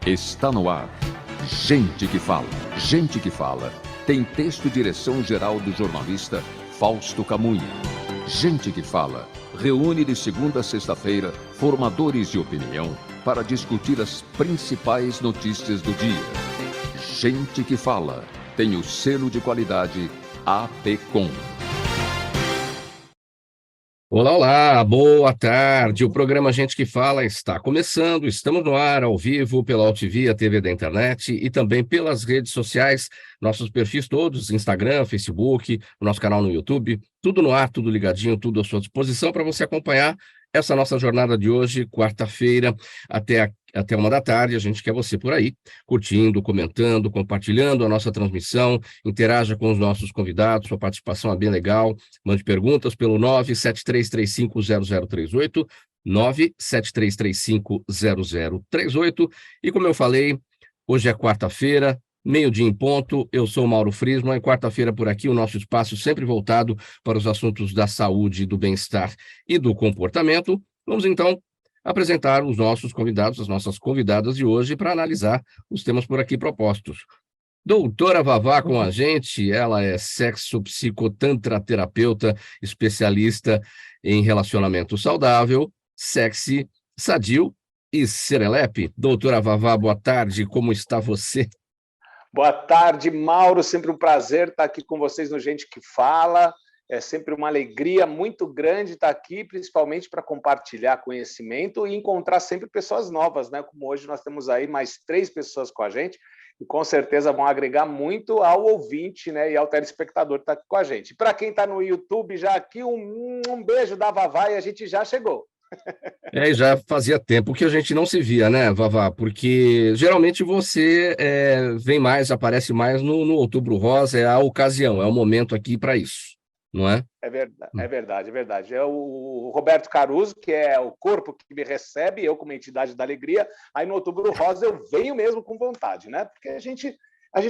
Está no ar. Gente que fala. Gente que fala. Tem texto e direção geral do jornalista Fausto Camunha. Gente que fala. Reúne de segunda a sexta-feira formadores de opinião para discutir as principais notícias do dia. Gente que fala. Tem o selo de qualidade APCOM. Olá, olá, boa tarde. O programa Gente que Fala está começando. Estamos no ar, ao vivo, pela Altvia TV da internet e também pelas redes sociais, nossos perfis todos, Instagram, Facebook, o nosso canal no YouTube, tudo no ar, tudo ligadinho, tudo à sua disposição para você acompanhar essa nossa jornada de hoje, quarta-feira, até 1 da tarde. A gente quer você por aí, curtindo, comentando, compartilhando a nossa transmissão, interaja com os nossos convidados, sua participação é bem legal, mande perguntas pelo 973350038, 973350038, e como eu falei, hoje é quarta-feira, meio-dia em ponto, eu sou o Mauro Friesman, e quarta-feira por aqui o nosso espaço sempre voltado para os assuntos da saúde, do bem-estar e do comportamento. Vamos então apresentar os nossos convidados, as nossas convidadas de hoje para analisar os temas por aqui propostos. Doutora Vavá com a gente, ela é sexo-psicotantra-terapeuta, especialista em relacionamento saudável, sexy, sadio e serelepe. Doutora Vavá, boa tarde, como está você? Boa tarde, Mauro. Sempre um prazer estar aqui com vocês no Gente que Fala. É sempre uma alegria muito grande estar aqui, principalmente para compartilhar conhecimento e encontrar sempre pessoas novas, né? Como hoje nós temos aí mais 3 pessoas com a gente e com certeza vão agregar muito ao ouvinte, né? E ao telespectador que está aqui com a gente. Para quem está no YouTube, já aqui um beijo da Vavá e a gente já chegou. E já fazia tempo que a gente não se via, né, Vavá? Porque geralmente você vem mais, aparece mais no Outubro Rosa, é a ocasião, é o momento aqui para isso, não é? É verdade, é verdade, é verdade. É o Roberto Caruso, que é o corpo que me recebe, eu como entidade da alegria, aí no Outubro Rosa eu venho mesmo com vontade, né? Porque a gente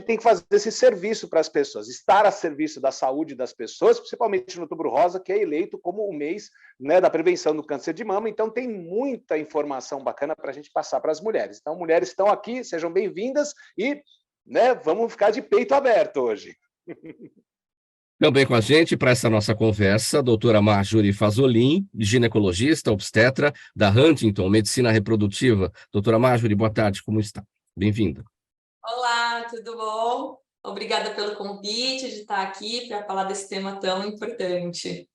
tem que fazer esse serviço para as pessoas, estar a serviço da saúde das pessoas, principalmente no Outubro Rosa, que é eleito como o mês, né, da prevenção do câncer de mama. Então, tem muita informação bacana para a gente passar para as mulheres. Então, mulheres estão aqui, sejam bem-vindas e, né, vamos ficar de peito aberto hoje. Também com a gente, para essa nossa conversa, a doutora Marjorie Fazolin, ginecologista, obstetra, da Huntington Medicina Reprodutiva. Doutora Marjorie, boa tarde, como está? Bem-vinda. Olá, tudo bom? Obrigada pelo convite de estar aqui para falar desse tema tão importante.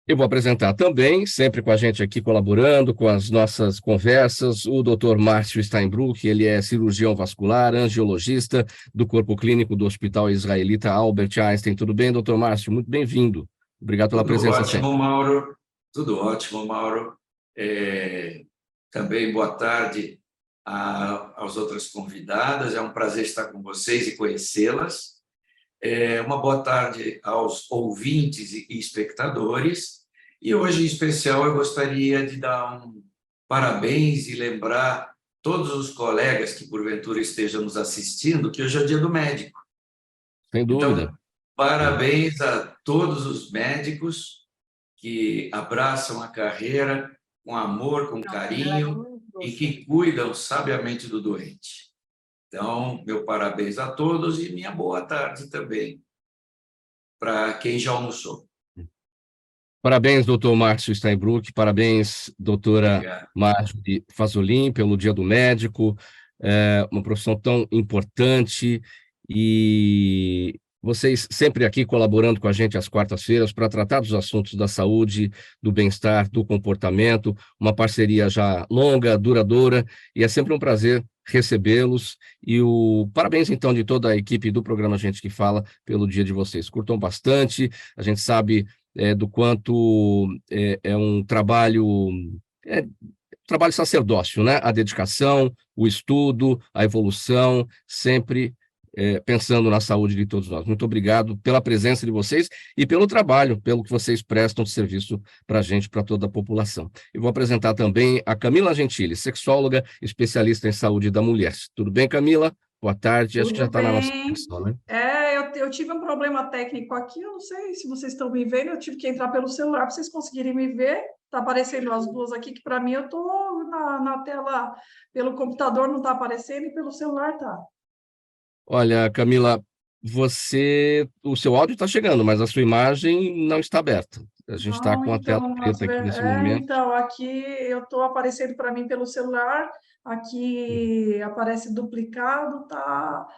Eu vou apresentar também, sempre com a gente aqui colaborando com as nossas conversas, o Dr. Márcio Steinbruch. Ele é cirurgião vascular, angiologista do Corpo Clínico do Hospital Israelita Albert Einstein. Tudo bem, Dr. Márcio? Muito bem-vindo. Obrigado pela presença. Tudo ótimo, Mauro. Tudo ótimo, Mauro. Também boa tarde às outras convidadas. É um prazer estar com vocês e conhecê-las. Uma boa tarde aos ouvintes e espectadores. E hoje, em especial, eu gostaria de dar um parabéns e lembrar todos os colegas que, porventura, estejam nos assistindo, que hoje é o Dia do Médico. Sem dúvida. Então, parabéns a todos os médicos que abraçam a carreira com amor, com carinho e que cuidam sabiamente do doente. Então, meu parabéns a todos e minha boa tarde também para quem já almoçou. Parabéns, doutor Márcio Steinbruch, parabéns, doutora Obrigado. Marjorie Fazolin, pelo Dia do Médico, uma profissão tão importante, e vocês sempre aqui colaborando com a gente às quartas-feiras para tratar dos assuntos da saúde, do bem-estar, do comportamento, uma parceria já longa, duradoura, e é sempre um prazer recebê-los. E parabéns, então, de toda a equipe do programa Gente que Fala pelo dia de vocês. Curtam bastante, a gente sabe do quanto é um trabalho sacerdócio, né? A dedicação, o estudo, a evolução, sempre pensando na saúde de todos nós. Muito obrigado pela presença de vocês e pelo trabalho, pelo que vocês prestam de serviço para a gente, para toda a população. Eu vou apresentar também a Camila Gentili, sexóloga, especialista em saúde da mulher. Tudo bem, Camila? Boa tarde. Acho que já está na nossa questão, né? Eu tive um problema técnico aqui, eu não sei se vocês estão me vendo, eu tive que entrar pelo celular para vocês conseguirem me ver. Tá aparecendo as duas aqui, que para mim eu tô na tela pelo computador, não está aparecendo, e pelo celular tá. Olha, Camila, o seu áudio está chegando, mas a sua imagem não está aberta. A gente está Não, com a tela então, preta aqui nesse momento. então, aqui eu estou aparecendo para mim pelo celular, aqui aparece duplicado, tá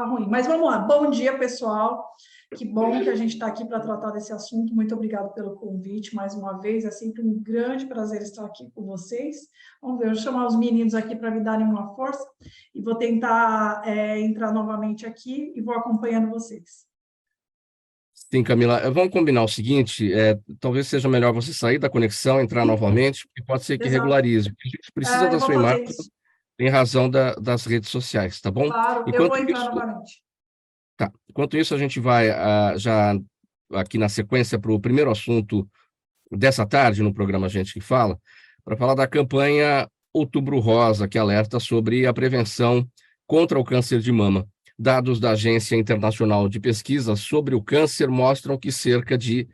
ruim. Mas vamos lá. Bom dia, pessoal. Que bom que a gente está aqui para tratar desse assunto. Muito obrigada pelo convite mais uma vez. É sempre um grande prazer estar aqui com vocês. Vamos ver, eu vou chamar os meninos aqui para me darem uma força e vou tentar entrar novamente aqui e vou acompanhando vocês. Sim, Camila, vamos combinar o seguinte, talvez seja melhor você sair da conexão, entrar novamente, porque pode ser que Exato. regularize. A gente precisa da Eu vou sua fazer imagem isso. em razão das redes sociais, tá bom? Claro, eu vou entrar novamente. Tá. Enquanto isso, a gente vai já aqui na sequência para o primeiro assunto dessa tarde no programa Gente que Fala, para falar da campanha Outubro Rosa, que alerta sobre a prevenção contra o câncer de mama. Dados da Agência Internacional de Pesquisa sobre o Câncer mostram que cerca de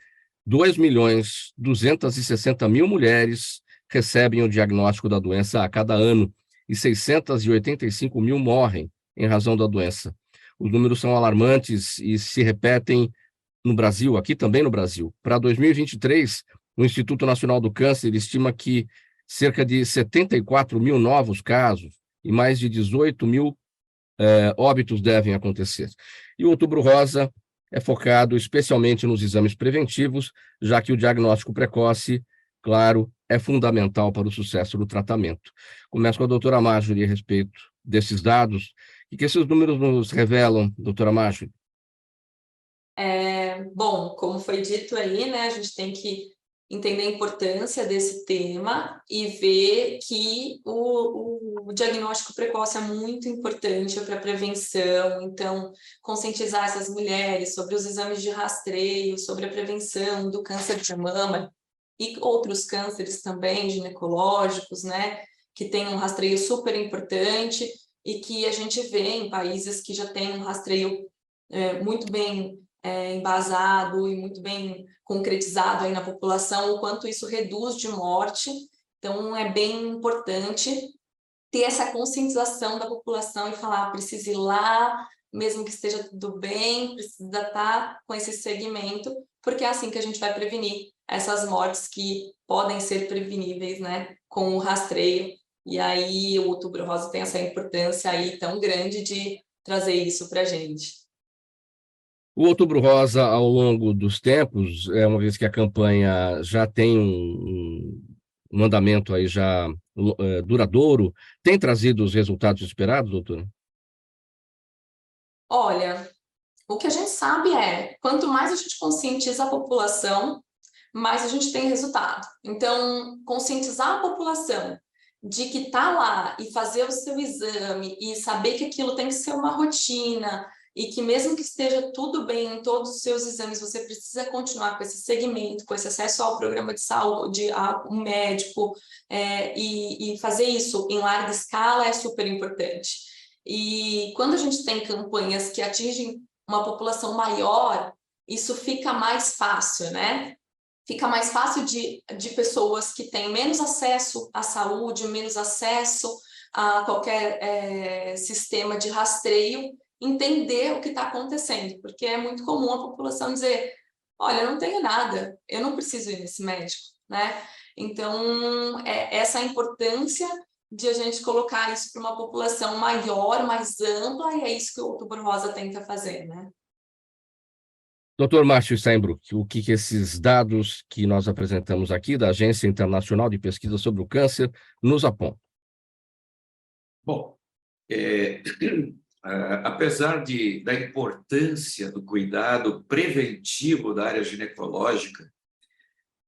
2.260.000 mulheres recebem o diagnóstico da doença a cada ano e 685 mil morrem em razão da doença. Os números são alarmantes e se repetem no Brasil, aqui também no Brasil. Para 2023, o Instituto Nacional do Câncer estima que cerca de 74 mil novos casos e mais de 18 mil óbitos devem acontecer. E o Outubro Rosa é focado especialmente nos exames preventivos, já que o diagnóstico precoce, claro, é fundamental para o sucesso do tratamento. Começo com a doutora Marjorie a respeito desses dados. O que esses números nos revelam, doutora Marjorie? Bom, como foi dito aí, né, a gente tem que entender a importância desse tema e ver que o diagnóstico precoce é muito importante para a prevenção. Então, conscientizar essas mulheres sobre os exames de rastreio, sobre a prevenção do câncer de mama e outros cânceres também ginecológicos, né, que tem um rastreio super importante e que a gente vê em países que já têm um rastreio muito bem embasado e muito bem concretizado aí na população, o quanto isso reduz de morte. Então, é bem importante ter essa conscientização da população e falar, precisa ir lá, mesmo que esteja tudo bem, precisa estar com esse segmento, porque é assim que a gente vai prevenir essas mortes que podem ser preveníveis, né, com o rastreio. E aí o Outubro Rosa tem essa importância aí tão grande de trazer isso para a gente. O Outubro Rosa, ao longo dos tempos, uma vez que a campanha já tem um andamento aí já duradouro, tem trazido os resultados esperados, doutora? Olha, o que a gente sabe quanto mais a gente conscientiza a população, mais a gente tem resultado. Então, conscientizar a população de que tá lá e fazer o seu exame e saber que aquilo tem que ser uma rotina, e que mesmo que esteja tudo bem em todos os seus exames, você precisa continuar com esse segmento, com esse acesso ao programa de saúde, a um médico, e fazer isso em larga escala é super importante. E quando a gente tem campanhas que atingem uma população maior, isso fica mais fácil, né? Fica mais fácil de pessoas que têm menos acesso à saúde, menos acesso a qualquer sistema de rastreio, entender o que está acontecendo, porque é muito comum a população dizer, olha, eu não tenho nada, eu não preciso ir nesse médico, né? Então, essa importância de a gente colocar isso para uma população maior, mais ampla, e é isso que o Outubro Rosa tenta fazer, né? Doutor Márcio Steinbruch, o que esses dados que nós apresentamos aqui da Agência Internacional de Pesquisa sobre o Câncer nos apontam? Bom, apesar da importância do cuidado preventivo da área ginecológica,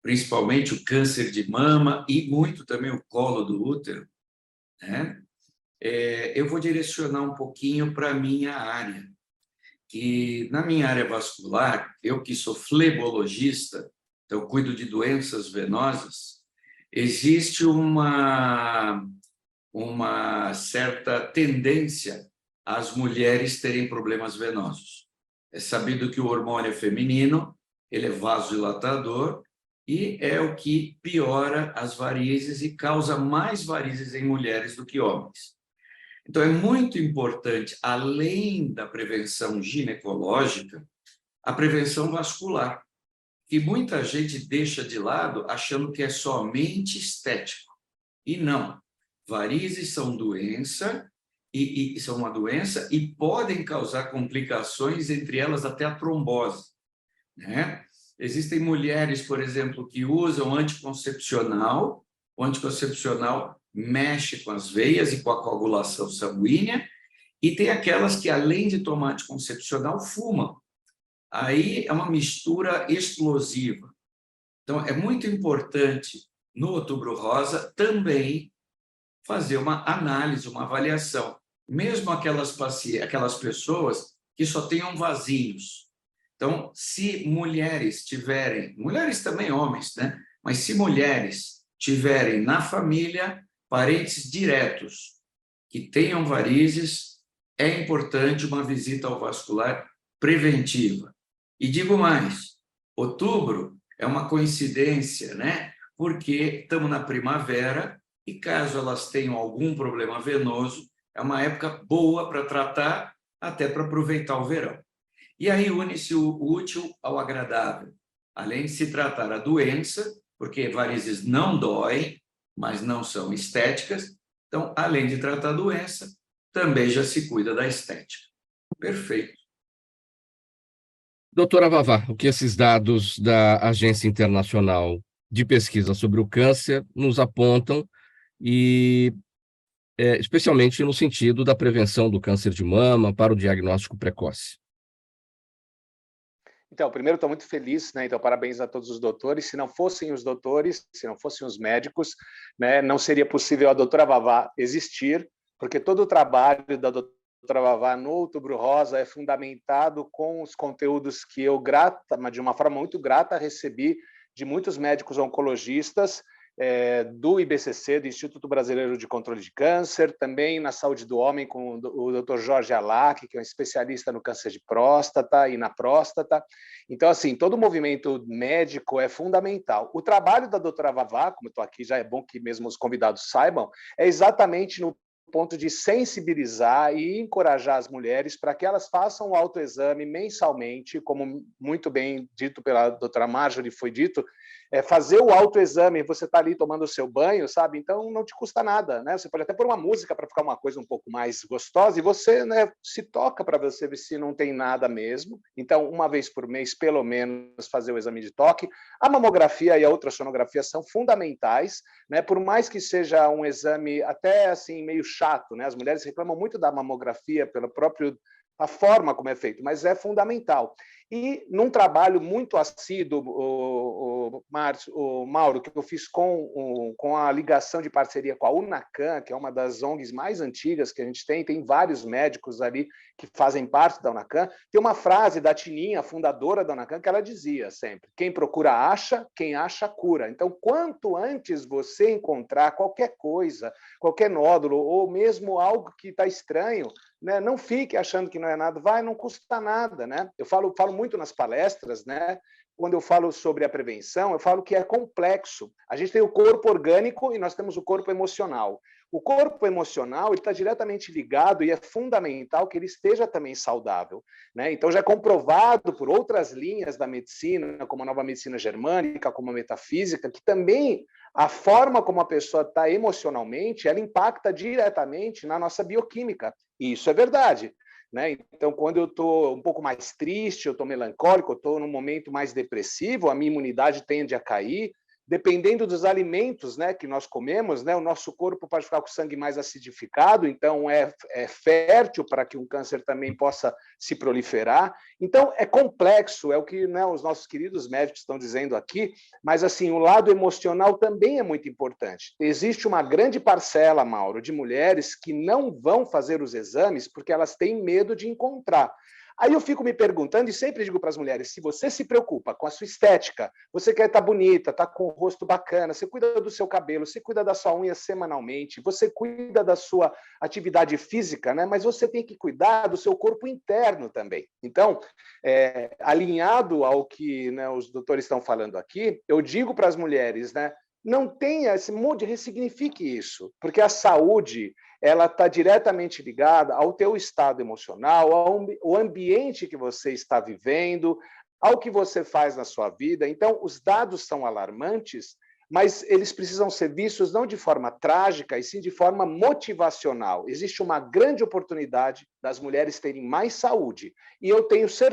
principalmente o câncer de mama e muito também o colo do útero, né? Eu vou direcionar um pouquinho para a minha área, que na minha área vascular, eu que sou flebologista, então cuido de doenças venosas, existe uma certa tendência as mulheres terem problemas venosos. É sabido que o hormônio feminino, ele é vasodilatador e é o que piora as varizes e causa mais varizes em mulheres do que homens. Então, é muito importante, além da prevenção ginecológica, a prevenção vascular, que muita gente deixa de lado achando que é somente estético. E não. Varizes são doença, e são uma doença e podem causar complicações, entre elas até a trombose, né? Existem mulheres, por exemplo, que usam anticoncepcional. O anticoncepcional mexe com as veias e com a coagulação sanguínea, e tem aquelas que, além de tomar anticoncepcional, fumam. Aí é uma mistura explosiva. Então, é muito importante, no Outubro Rosa, também fazer uma análise, uma avaliação, mesmo aquelas pessoas que só tenham vasinhos. Então, se mulheres tiverem, mulheres também homens, né? Mas se mulheres tiverem na família parentes diretos que tenham varizes, é importante uma visita ao vascular preventiva. E digo mais, outubro é uma coincidência, né? Porque estamos na primavera e caso elas tenham algum problema venoso, é uma época boa para tratar, até para aproveitar o verão. E aí une-se o útil ao agradável. Além de se tratar a doença, porque varizes não doem, mas não são estéticas, então, além de tratar a doença, também já se cuida da estética. Perfeito. Doutora Vavá, o que esses dados da Agência Internacional de Pesquisa sobre o Câncer nos apontam, e especialmente no sentido da prevenção do câncer de mama para o diagnóstico precoce? Então, primeiro, estou muito feliz, né? Então, parabéns a todos os doutores. Se não fossem os doutores, se não fossem os médicos, né, não seria possível a doutora Vavá existir, porque todo o trabalho da doutora Vavá no Outubro Rosa é fundamentado com os conteúdos que eu, de uma forma muito grata, recebi de muitos médicos oncologistas, do IBCC, do Instituto Brasileiro de Controle de Câncer, também na saúde do homem com o Dr. Jorge Alac, que é um especialista no câncer de próstata e na próstata. Então, assim, todo o movimento médico é fundamental. O trabalho da doutora Vavá, como eu estou aqui, já é bom que mesmo os convidados saibam, é exatamente no ponto de sensibilizar e encorajar as mulheres para que elas façam o autoexame mensalmente, como muito bem dito pela doutora Marjorie, foi dito, fazer o autoexame, você está ali tomando o seu banho, sabe? Então, não te custa nada, né? Você pode até pôr uma música para ficar uma coisa um pouco mais gostosa e você, né, se toca para você ver se não tem nada mesmo. Então, uma vez por mês, pelo menos, fazer o exame de toque. A mamografia e a ultrassonografia são fundamentais, né? Por mais que seja um exame até assim meio chato, né? As mulheres reclamam muito da mamografia pelo próprio a forma como é feito, mas é fundamental. E num trabalho muito assíduo, o Mauro, que eu fiz com a ligação de parceria com a UNACAM, que é uma das ONGs mais antigas que a gente tem vários médicos ali que fazem parte da UNACAM, tem uma frase da Tininha, fundadora da UNACAM, que ela dizia sempre: quem procura acha, quem acha cura. Então, quanto antes você encontrar qualquer coisa, qualquer nódulo, ou mesmo algo que está estranho, né, não fique achando que não é nada, não custa nada, né? Eu falo muito nas palestras, né? Quando eu falo sobre a prevenção, eu falo que é complexo. A gente tem o corpo orgânico e nós temos o corpo emocional. O corpo emocional está diretamente ligado e é fundamental que ele esteja também saudável, né? Então, já é comprovado por outras linhas da medicina, como a nova medicina germânica, como a metafísica, que também a forma como a pessoa está emocionalmente, ela impacta diretamente na nossa bioquímica. E isso é verdade, né? Então, quando eu estou um pouco mais triste, eu estou melancólico, eu estou num momento mais depressivo, a minha imunidade tende a cair. Dependendo dos alimentos, né, que nós comemos, né, o nosso corpo pode ficar com o sangue mais acidificado, então é fértil para que um câncer também possa se proliferar. Então, é complexo, é o que, né, os nossos queridos médicos estão dizendo aqui, mas assim, o lado emocional também é muito importante. Existe uma grande parcela, Mauro, de mulheres que não vão fazer os exames porque elas têm medo de encontrar. Aí eu fico me perguntando, e sempre digo para as mulheres, se você se preocupa com a sua estética, você quer estar bonita, estar com o rosto bacana, você cuida do seu cabelo, você cuida da sua unha semanalmente, você cuida da sua atividade física, né? Mas você tem que cuidar do seu corpo interno também. Então, alinhado ao que, né, os doutores estão falando aqui, eu digo para as mulheres, né, não tenha esse monte, ressignifique isso, porque a saúde ela está diretamente ligada ao teu estado emocional, ao ambiente que você está vivendo, ao que você faz na sua vida. Então, os dados são alarmantes, mas eles precisam ser vistos não de forma trágica, e sim de forma motivacional. Existe uma grande oportunidade das mulheres terem mais saúde. E eu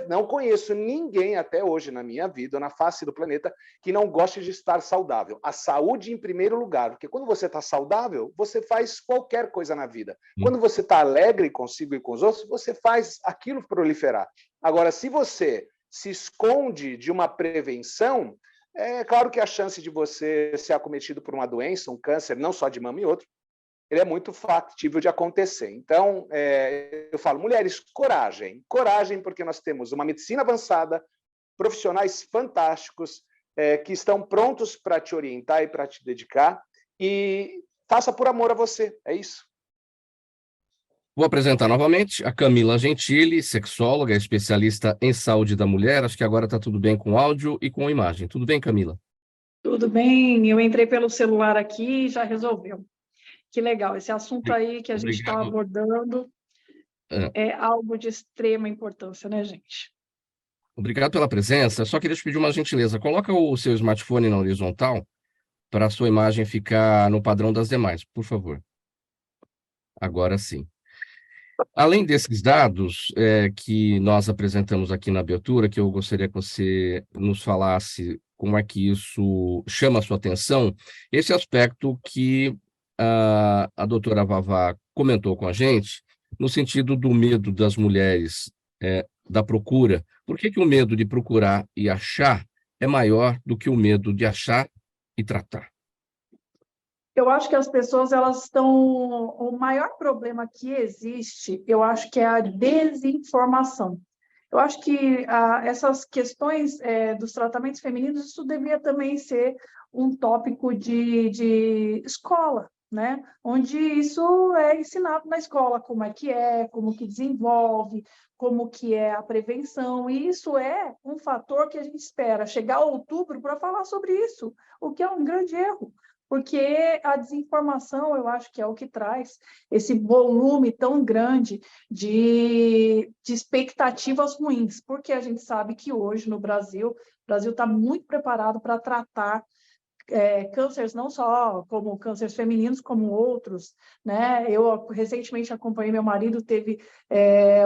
não conheço ninguém até hoje na minha vida, na face do planeta, que não goste de estar saudável. A saúde em primeiro lugar, porque quando você está saudável, você faz qualquer coisa na vida. Quando você está alegre consigo e com os outros, você faz aquilo proliferar. Agora, se você se esconde de uma prevenção, é claro que a chance de você ser acometido por uma doença, um câncer, não só de mama e outro, ele é muito factível de acontecer. Então, eu falo, mulheres, coragem, porque nós temos uma medicina avançada, profissionais fantásticos, que estão prontos para te orientar e para te dedicar, e faça por amor a você, é isso. Vou apresentar novamente a Camila Gentili, sexóloga, especialista em saúde da mulher. Acho que agora está tudo bem com áudio e com imagem. Tudo bem, Camila? Tudo bem, eu entrei pelo celular aqui e já resolveu. Que legal, esse assunto aí que a gente está abordando é algo de extrema importância, né, gente? Obrigado pela presença. Só queria te pedir uma gentileza. Coloca o seu smartphone na horizontal para a sua imagem ficar no padrão das demais, por favor. Agora sim. Além desses dados que nós apresentamos aqui na abertura, que eu gostaria que você nos falasse como é que isso chama a sua atenção, esse aspecto que a doutora Vavá comentou com a gente, no sentido do medo das mulheres, da procura. Por que o medo de procurar e achar é maior do que o medo de achar e tratar? Eu acho que as pessoas, elas estão... O maior problema que existe, eu acho que é a desinformação. Eu acho que essas questões dos tratamentos femininos, isso devia também ser um tópico de escola, né? Onde isso é ensinado na escola, como que desenvolve, como que é a prevenção, e isso é um fator que a gente espera chegar a outubro para falar sobre isso, o que é um grande erro. Porque a desinformação, eu acho que é o que traz esse volume tão grande de expectativas ruins, porque a gente sabe que hoje no Brasil, o Brasil está muito preparado para tratar cânceres, não só como cânceres femininos, como outros, né? Eu recentemente acompanhei meu marido, teve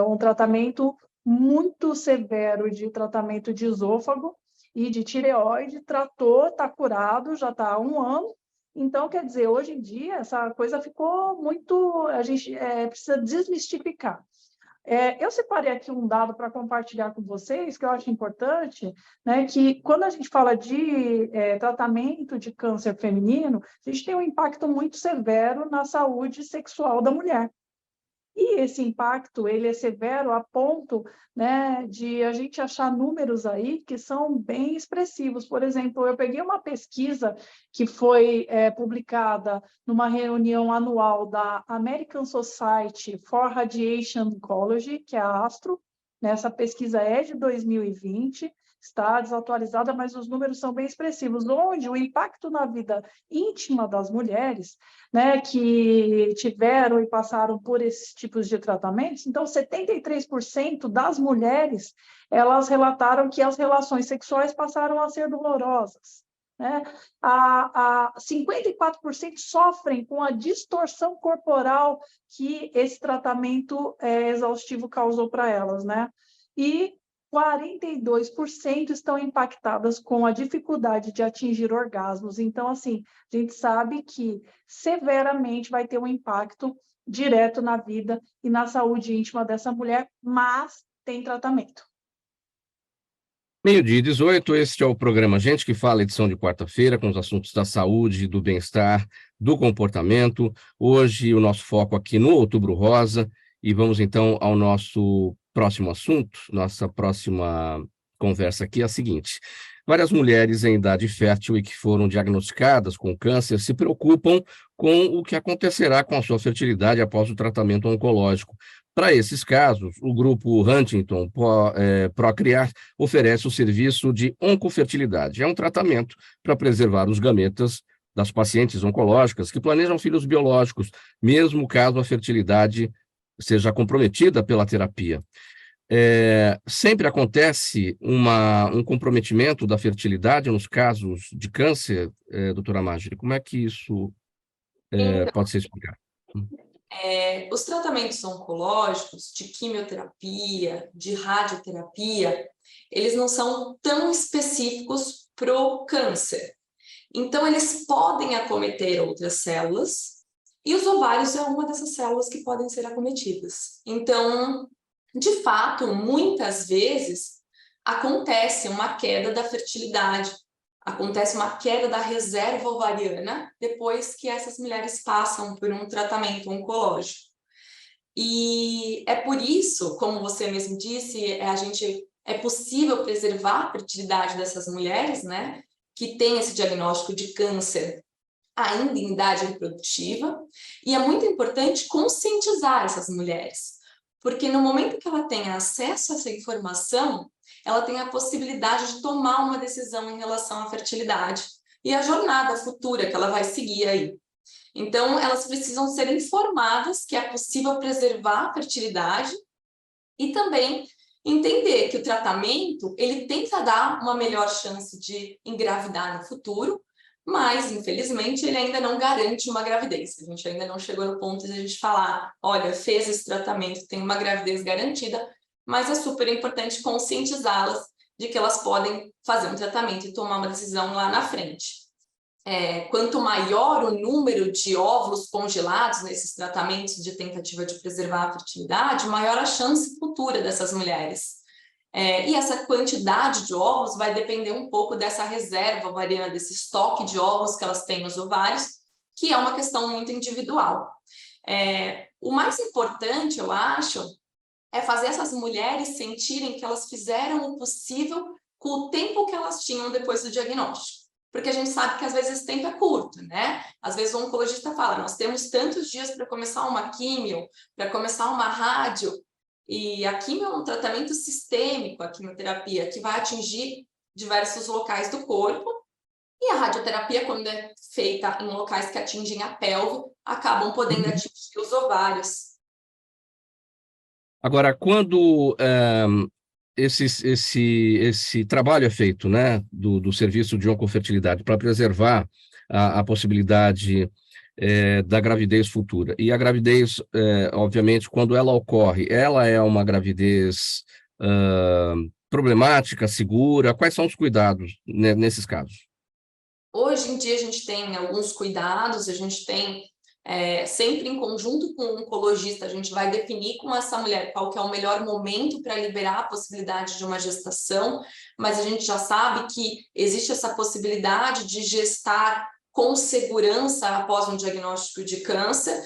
um tratamento muito severo de tratamento de esôfago e de tireoide, tratou, está curado, já está há 1 ano. Então, quer dizer, hoje em dia, essa coisa ficou muito... A gente precisa desmistificar. Eu separei aqui um dado para compartilhar com vocês, que eu acho importante, né, que quando a gente fala de tratamento de câncer feminino, a gente tem um impacto muito severo na saúde sexual da mulher. E esse impacto, ele é severo a ponto, né, de a gente achar números aí que são bem expressivos. Por exemplo, eu peguei uma pesquisa que foi publicada numa reunião anual da American Society for Radiation Oncology, que é a ASTRO. Essa pesquisa é de 2020, está desatualizada, mas os números são bem expressivos, onde o impacto na vida íntima das mulheres, né, que tiveram e passaram por esses tipos de tratamentos, então 73% das mulheres, elas relataram que as relações sexuais passaram a ser dolorosas, né? 54% sofrem com a distorção corporal que esse tratamento exaustivo causou para elas, né? E 42% estão impactadas com a dificuldade de atingir orgasmos. Então, assim, a gente sabe que severamente vai ter um impacto direto na vida e na saúde íntima dessa mulher, mas tem tratamento. 12h18, este é o programa Gente que Fala, edição de quarta-feira, com os assuntos da saúde, do bem-estar, do comportamento. Hoje o nosso foco aqui no Outubro Rosa, e vamos então ao nosso próximo assunto, nossa próxima conversa aqui é a seguinte. Várias mulheres em idade fértil e que foram diagnosticadas com câncer se preocupam com o que acontecerá com a sua fertilidade após o tratamento oncológico. Para esses casos, o grupo Huntington Procriar oferece o serviço de oncofertilidade. É um tratamento para preservar os gametas das pacientes oncológicas que planejam filhos biológicos, mesmo caso a fertilidade seja comprometida pela terapia. Sempre acontece um comprometimento da fertilidade nos casos de câncer, doutora Marjorie? Como é que isso pode ser explicado? Os tratamentos oncológicos de quimioterapia, de radioterapia, eles não são tão específicos para o câncer. Então, eles podem acometer outras células, e os ovários é uma dessas células que podem ser acometidas. Então, de fato, muitas vezes, acontece uma queda da fertilidade, acontece uma queda da reserva ovariana depois que essas mulheres passam por um tratamento oncológico. E é por isso, como você mesmo disse, é possível preservar a fertilidade dessas mulheres, né, que têm esse diagnóstico de câncer ainda em idade reprodutiva, e é muito importante conscientizar essas mulheres, porque no momento que ela tem acesso a essa informação, ela tem a possibilidade de tomar uma decisão em relação à fertilidade e a jornada futura que ela vai seguir aí. Então, elas precisam ser informadas que é possível preservar a fertilidade e também entender que o tratamento, ele tenta dar uma melhor chance de engravidar no futuro, mas, infelizmente, ele ainda não garante uma gravidez. A gente ainda não chegou no ponto de a gente falar, olha, fez esse tratamento, tem uma gravidez garantida, mas é super importante conscientizá-las de que elas podem fazer um tratamento e tomar uma decisão lá na frente. Quanto maior o número de óvulos congelados nesses tratamentos de tentativa de preservar a fertilidade, maior a chance futura dessas mulheres. E essa quantidade de óvulos vai depender um pouco dessa reserva ovariana, desse estoque de óvulos que elas têm nos ovários, que é uma questão muito individual. O mais importante, eu acho, é fazer essas mulheres sentirem que elas fizeram o possível com o tempo que elas tinham depois do diagnóstico. Porque a gente sabe que às vezes esse tempo é curto, né? Às vezes o oncologista fala, nós temos tantos dias para começar uma químio, para começar uma rádio, e a químio é um tratamento sistêmico, a quimioterapia, que vai atingir diversos locais do corpo, e a radioterapia, quando é feita em locais que atingem a pelve, acabam podendo atingir os ovários. Agora, quando esse trabalho é feito, né, do serviço de oncofertilidade para preservar a possibilidade da gravidez futura. E a gravidez, obviamente, quando ela ocorre, ela é uma gravidez problemática, segura? Quais são os cuidados nesses casos? Hoje em dia a gente tem alguns cuidados, a gente tem sempre em conjunto com o oncologista, a gente vai definir com essa mulher qual que é o melhor momento para liberar a possibilidade de uma gestação, mas a gente já sabe que existe essa possibilidade de gestar com segurança após um diagnóstico de câncer,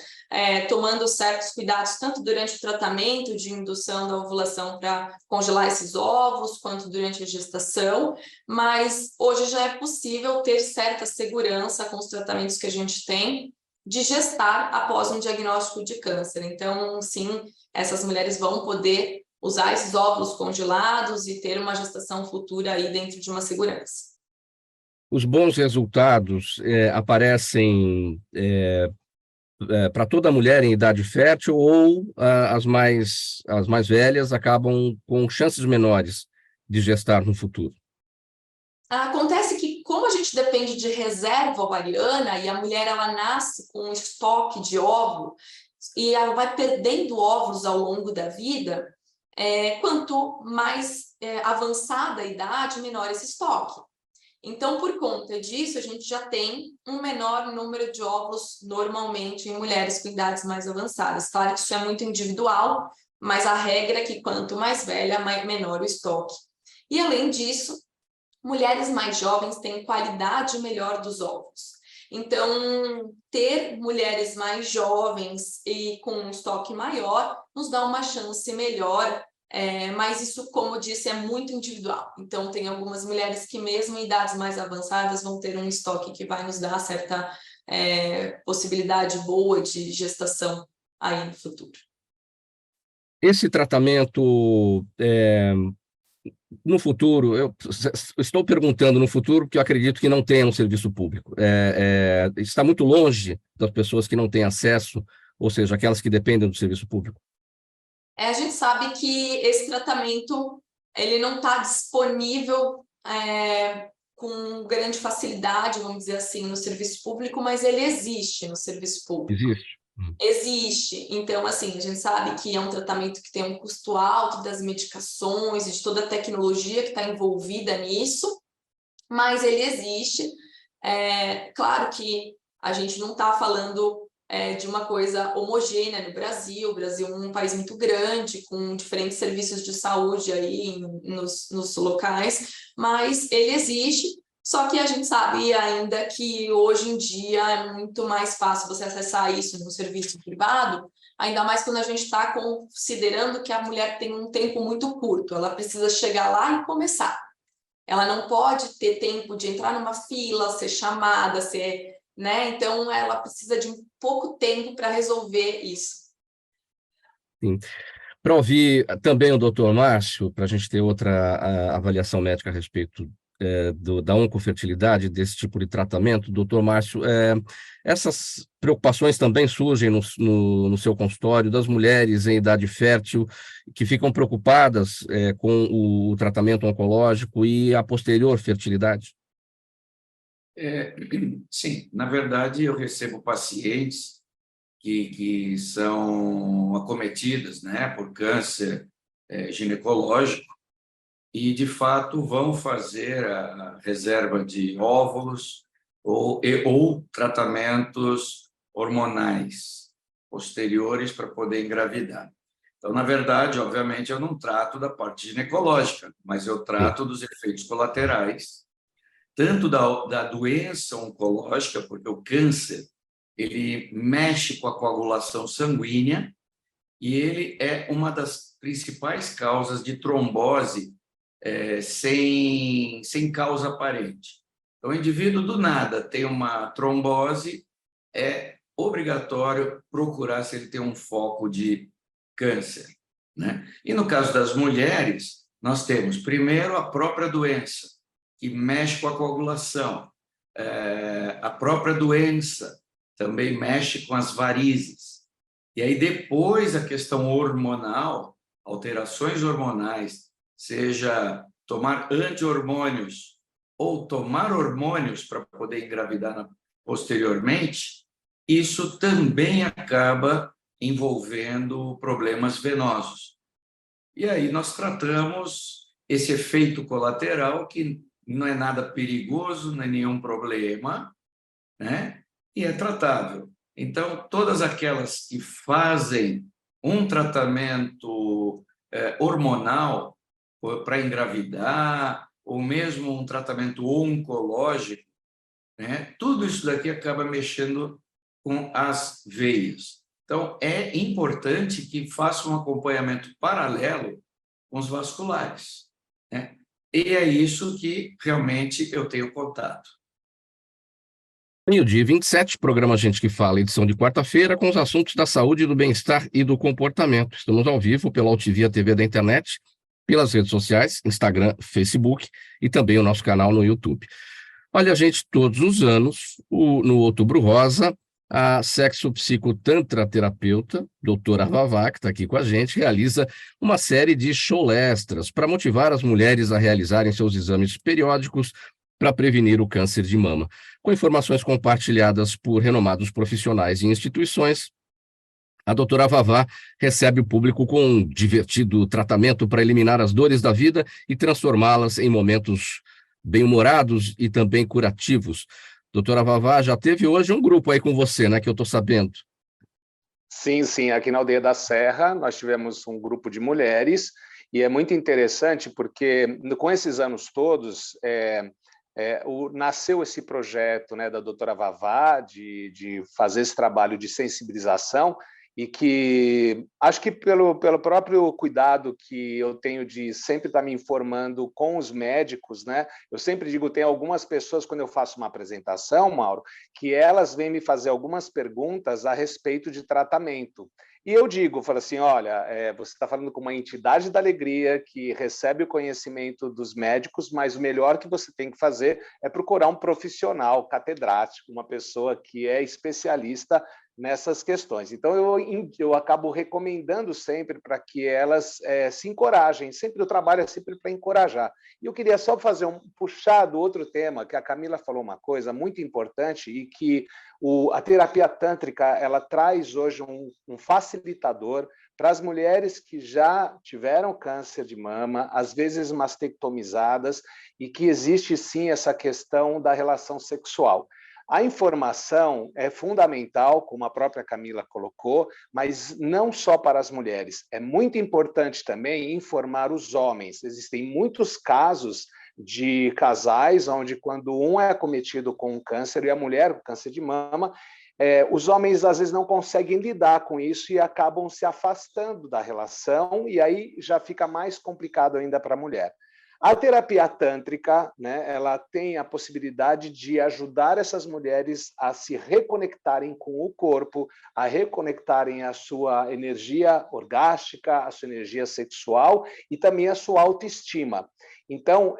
tomando certos cuidados tanto durante o tratamento de indução da ovulação para congelar esses ovos, quanto durante a gestação, mas hoje já é possível ter certa segurança com os tratamentos que a gente tem de gestar após um diagnóstico de câncer. Então, sim, essas mulheres vão poder usar esses óvulos congelados e ter uma gestação futura aí dentro de uma segurança. Os bons resultados aparecem para toda mulher em idade fértil ou as mais velhas acabam com chances menores de gestar no futuro? Acontece que, como a gente depende de reserva ovariana e a mulher ela nasce com um estoque de óvulo e ela vai perdendo óvulos ao longo da vida, quanto mais avançada a idade, menor esse estoque. Então, por conta disso, a gente já tem um menor número de óvulos normalmente em mulheres com idades mais avançadas. Claro que isso é muito individual, mas a regra é que quanto mais velha, menor o estoque. E, além disso, mulheres mais jovens têm qualidade melhor dos óvulos. Então, ter mulheres mais jovens e com um estoque maior nos dá uma chance melhor mas isso, como eu disse, é muito individual. Então, tem algumas mulheres que, mesmo em idades mais avançadas, vão ter um estoque que vai nos dar certa possibilidade boa de gestação aí no futuro. Esse tratamento, no futuro, eu estou perguntando no futuro, porque eu acredito que não tenha no serviço público. Está muito longe das pessoas que não têm acesso, ou seja, aquelas que dependem do serviço público. A gente sabe que esse tratamento ele não está disponível com grande facilidade, vamos dizer assim, no serviço público, mas ele existe no serviço público. Existe. Existe. Então, assim, a gente sabe que é um tratamento que tem um custo alto das medicações e de toda a tecnologia que está envolvida nisso, mas ele existe. Claro que a gente não está falando de uma coisa homogênea no Brasil. O Brasil é um país muito grande, com diferentes serviços de saúde aí nos locais, mas ele existe. Só que a gente sabe ainda que hoje em dia é muito mais fácil você acessar isso no serviço privado, ainda mais quando a gente está considerando que a mulher tem um tempo muito curto, ela precisa chegar lá e começar. Ela não pode ter tempo de entrar numa fila, ser chamada, né? Então, ela precisa de um pouco tempo para resolver isso. Sim. Para ouvir também o doutor Márcio, para a gente ter outra avaliação médica a respeito da oncofertilidade, desse tipo de tratamento, doutor Márcio, essas preocupações também surgem no seu consultório, das mulheres em idade fértil, que ficam preocupadas com o tratamento oncológico e a posterior fertilidade? Sim, na verdade, eu recebo pacientes que são acometidas, né, por câncer ginecológico, e, de fato, vão fazer a reserva de óvulos ou tratamentos hormonais posteriores para poder engravidar. Então, na verdade, obviamente, eu não trato da parte ginecológica, mas eu trato dos efeitos colaterais, tanto da doença oncológica, porque o câncer ele mexe com a coagulação sanguínea e ele é uma das principais causas de trombose sem causa aparente. Então, o indivíduo do nada tem uma trombose, é obrigatório procurar se ele tem um foco de câncer, né? E no caso das mulheres, nós temos primeiro a própria doença, que mexe com a coagulação. A própria doença também mexe com as varizes. E aí depois a questão hormonal, alterações hormonais, seja tomar anti-hormônios ou tomar hormônios para poder engravidar posteriormente, isso também acaba envolvendo problemas venosos. E aí nós tratamos esse efeito colateral, que não é nada perigoso, não é nenhum problema, né? E é tratável. Então, todas aquelas que fazem um tratamento hormonal para engravidar, ou mesmo um tratamento oncológico, né? Tudo isso daqui acaba mexendo com as veias. Então, é importante que faça um acompanhamento paralelo com os vasculares, né? E é isso que realmente eu tenho contato. Meio-dia 27, programa Gente que Fala, edição de quarta-feira, com os assuntos da saúde, do bem-estar e do comportamento. Estamos ao vivo pela Altivia TV da internet, pelas redes sociais, Instagram, Facebook e também o nosso canal no YouTube. Olha, gente, todos os anos, no Outubro Rosa, a sexopsicotantra terapeuta, doutora Vavá, que está aqui com a gente, realiza uma série de showlestras para motivar as mulheres a realizarem seus exames periódicos para prevenir o câncer de mama. Com informações compartilhadas por renomados profissionais e instituições, a doutora Vavá recebe o público com um divertido tratamento para eliminar as dores da vida e transformá-las em momentos bem-humorados e também curativos. Doutora Vavá, já teve hoje um grupo aí com você, né, que eu estou sabendo. Sim, aqui na Aldeia da Serra nós tivemos um grupo de mulheres e é muito interessante porque com esses anos todos nasceu esse projeto, né, da doutora Vavá de fazer esse trabalho de sensibilização e que acho que pelo próprio cuidado que eu tenho de sempre estar me informando com os médicos, né? Eu sempre digo, tem algumas pessoas, quando eu faço uma apresentação, Mauro, que elas vêm me fazer algumas perguntas a respeito de tratamento. E eu digo, falo assim, olha, você está falando com uma entidade da alegria que recebe o conhecimento dos médicos, mas o melhor que você tem que fazer é procurar um profissional catedrático, uma pessoa que é especialista nessas questões. Então, eu acabo recomendando sempre para que elas se encorajem. Sempre o trabalho é sempre para encorajar. E eu queria só fazer puxar do outro tema, que a Camila falou uma coisa muito importante e que a terapia tântrica ela traz hoje um facilitador para as mulheres que já tiveram câncer de mama, às vezes mastectomizadas, e que existe sim essa questão da relação sexual. A informação é fundamental, como a própria Camila colocou, mas não só para as mulheres. É muito importante também informar os homens. Existem muitos casos de casais onde, quando um é acometido com um câncer e a mulher com câncer de mama, os homens às vezes não conseguem lidar com isso e acabam se afastando da relação, e aí já fica mais complicado ainda para a mulher. A terapia tântrica, né, ela tem a possibilidade de ajudar essas mulheres a se reconectarem com o corpo, a reconectarem a sua energia orgástica, a sua energia sexual e também a sua autoestima. Então,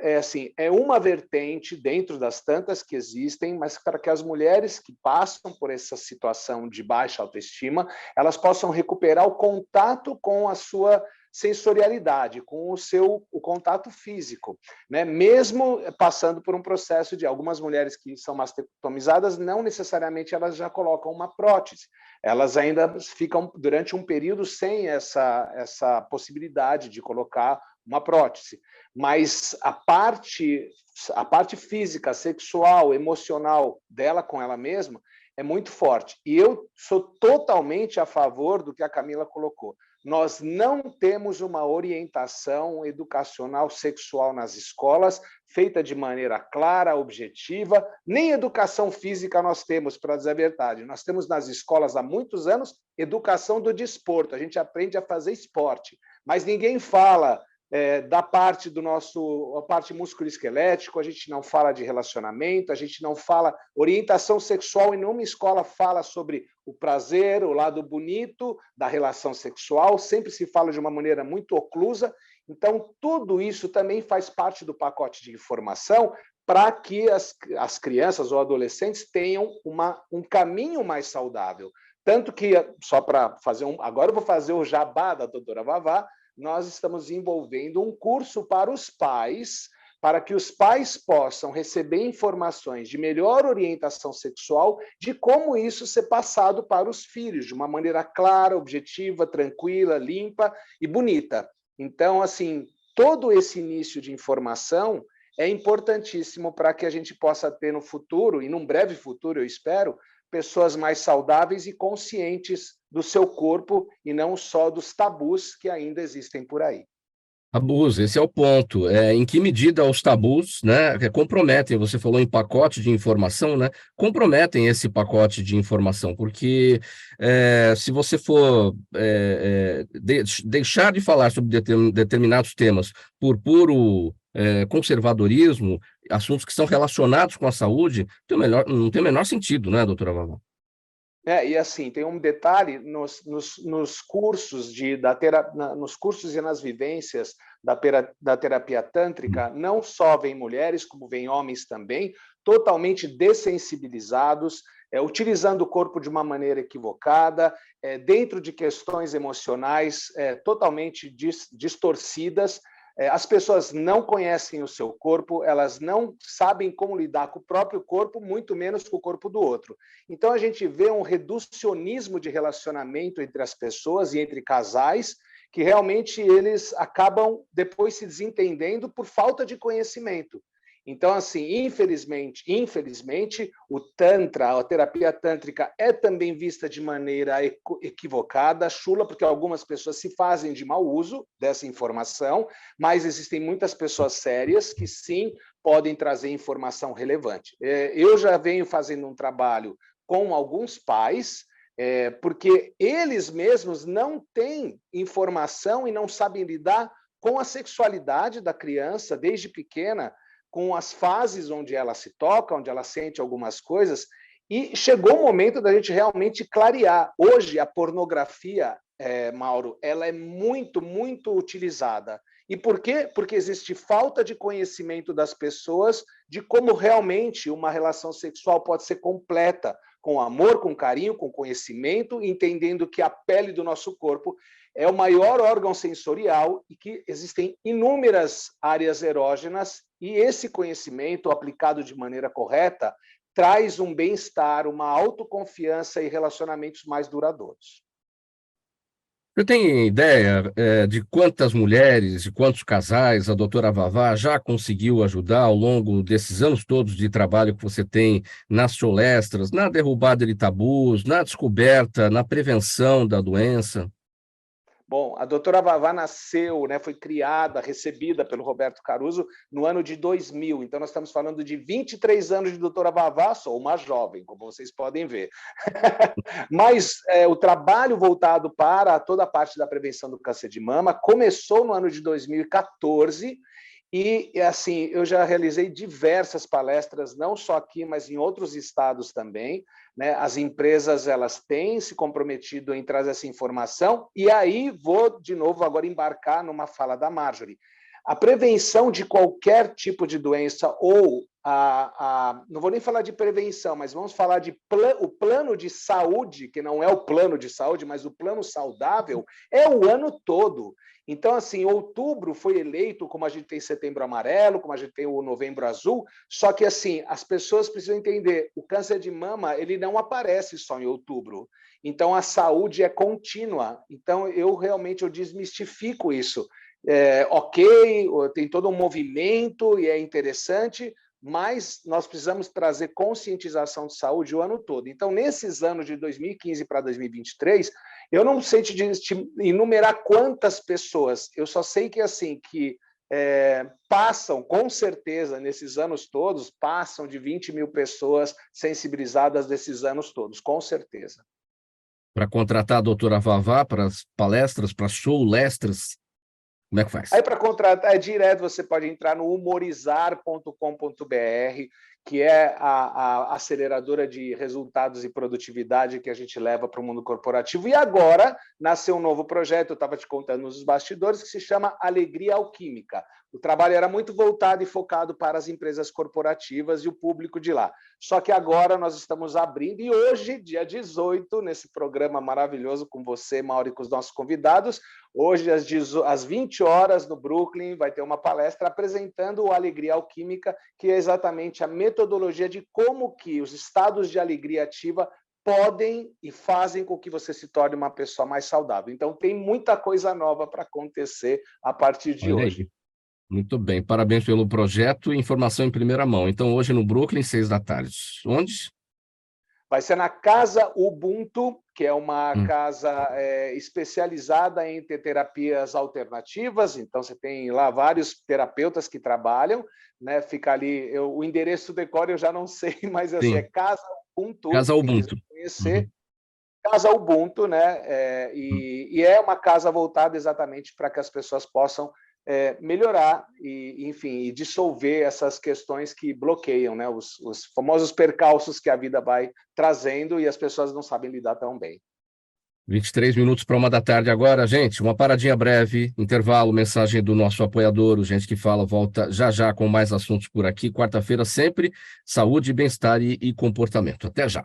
é uma vertente dentro das tantas que existem, mas para que as mulheres que passam por essa situação de baixa autoestima, elas possam recuperar o contato com a sua sensorialidade, com o contato físico, né? Mesmo passando por um processo de algumas mulheres que são mastectomizadas, não necessariamente elas já colocam uma prótese, elas ainda ficam durante um período sem essa possibilidade de colocar uma prótese, mas a parte física, sexual, emocional dela com ela mesma é muito forte. E eu sou totalmente a favor do que a Camila colocou. Nós não temos uma orientação educacional sexual nas escolas feita de maneira clara, objetiva, nem educação física nós temos, para dizer a verdade. Nós temos nas escolas há muitos anos educação do desporto, a gente aprende a fazer esporte, mas ninguém fala da parte a parte musculoesquelética, a gente não fala de relacionamento, a gente não fala orientação sexual, e nenhuma escola fala sobre o prazer, o lado bonito da relação sexual, sempre se fala de uma maneira muito oclusa. Então, tudo isso também faz parte do pacote de informação para que as crianças ou adolescentes tenham um caminho mais saudável. Tanto que, só para fazer agora eu vou fazer o jabá da doutora Vavá, nós estamos envolvendo um curso para os pais, para que os pais possam receber informações de melhor orientação sexual, de como isso ser passado para os filhos, de uma maneira clara, objetiva, tranquila, limpa e bonita. Então, assim, todo esse início de informação é importantíssimo para que a gente possa ter no futuro, e num breve futuro, eu espero, pessoas mais saudáveis e conscientes do seu corpo e não só dos tabus que ainda existem por aí. Tabus, esse é o ponto. Em que medida os tabus, né, comprometem, você falou em pacote de informação, né, comprometem esse pacote de informação, porque se você for deixar de falar sobre determinados temas por puro conservadorismo, assuntos que são relacionados com a saúde, não tem o menor sentido, né, doutora Vavá? E assim, tem um detalhe nos cursos nos cursos e nas vivências da terapia tântrica, não só vêm mulheres, como vêm homens também, totalmente dessensibilizados, utilizando o corpo de uma maneira equivocada, dentro de questões emocionais totalmente distorcidas. As pessoas não conhecem o seu corpo, elas não sabem como lidar com o próprio corpo, muito menos com o corpo do outro. Então, a gente vê um reducionismo de relacionamento entre as pessoas e entre casais, que realmente eles acabam depois se desentendendo por falta de conhecimento. Então, assim, infelizmente, o Tantra, a terapia tântrica, é também vista de maneira equivocada, chula, porque algumas pessoas se fazem de mau uso dessa informação, mas existem muitas pessoas sérias que, sim, podem trazer informação relevante. Eu já venho fazendo um trabalho com alguns pais, porque eles mesmos não têm informação e não sabem lidar com a sexualidade da criança desde pequena, com as fases onde ela se toca, onde ela sente algumas coisas, e chegou o momento da gente realmente clarear. Hoje, a pornografia, Mauro, ela é muito, muito utilizada. E por quê? Porque existe falta de conhecimento das pessoas de como realmente uma relação sexual pode ser completa, com amor, com carinho, com conhecimento, entendendo que a pele do nosso corpo é o maior órgão sensorial e que existem inúmeras áreas erógenas, e esse conhecimento aplicado de maneira correta traz um bem-estar, uma autoconfiança e relacionamentos mais duradouros. Você tem ideia de quantas mulheres e quantos casais a doutora Vavá já conseguiu ajudar ao longo desses anos todos de trabalho que você tem nas solestras, na derrubada de tabus, na descoberta, na prevenção da doença? Bom, a doutora Vavá nasceu, né, foi criada, recebida pelo Roberto Caruso no ano de 2000. Então, nós estamos falando de 23 anos de doutora Vavá, sou uma jovem, como vocês podem ver. Mas o trabalho voltado para toda a parte da prevenção do câncer de mama começou no ano de 2014. E, assim, eu já realizei diversas palestras, não só aqui, mas em outros estados também, né? As empresas, elas têm se comprometido em trazer essa informação, e aí vou, de novo, agora embarcar numa fala da Marjorie. A prevenção de qualquer tipo de doença, ou não vou nem falar de prevenção, mas vamos falar de o plano de saúde, que não é o plano de saúde, mas o plano saudável, é o ano todo. Então, assim, outubro foi eleito, como a gente tem setembro amarelo, como a gente tem o novembro azul, só que, assim, as pessoas precisam entender, o câncer de mama, ele não aparece só em outubro. Então, a saúde é contínua. Então, eu desmistifico isso. Ok, tem todo um movimento e é interessante, mas nós precisamos trazer conscientização de saúde o ano todo. Então, nesses anos de 2015 para 2023, eu não sei te enumerar quantas pessoas, eu só sei que, assim, passam, com certeza, nesses anos todos, passam de 20 mil pessoas sensibilizadas desses anos todos, com certeza. Para contratar a doutora Vavá para as palestras, para showlestras, como é que faz? Aí, para contratar, direto, você pode entrar no humorizar.com.br, que é a aceleradora de resultados e produtividade que a gente leva para o mundo corporativo. E agora nasceu um novo projeto, eu estava te contando nos bastidores, que se chama Alegria Alquímica. O trabalho era muito voltado e focado para as empresas corporativas e o público de lá. Só que agora nós estamos abrindo, e hoje, dia 18, nesse programa maravilhoso com você, Mauro, e com os nossos convidados, hoje, às 20 horas, no Brooklyn, vai ter uma palestra apresentando o Alegria Alquímica, que é exatamente a metodologia de como que os estados de alegria ativa podem e fazem com que você se torne uma pessoa mais saudável. Então, tem muita coisa nova para acontecer a partir de hoje. Muito bem, parabéns pelo projeto e informação em primeira mão. Então, hoje no Brooklyn, 6h. Onde? Vai ser na Casa Ubuntu, que é uma casa especializada em terapias alternativas. Então, você tem lá vários terapeutas que trabalham, né? Fica ali, o endereço do decoro eu já não sei, mas assim, é Casa Ubuntu. Casa Ubuntu. Conhecer. Casa Ubuntu, né? E é uma casa voltada exatamente para que as pessoas possam melhorar e, enfim, e dissolver essas questões que bloqueiam, né, os famosos percalços que a vida vai trazendo e as pessoas não sabem lidar tão bem. 23 minutos para 1h agora, gente, uma paradinha breve, intervalo, mensagem do nosso apoiador, o Gente que Fala, volta já já com mais assuntos por aqui, quarta-feira sempre, saúde, bem-estar e comportamento. Até já.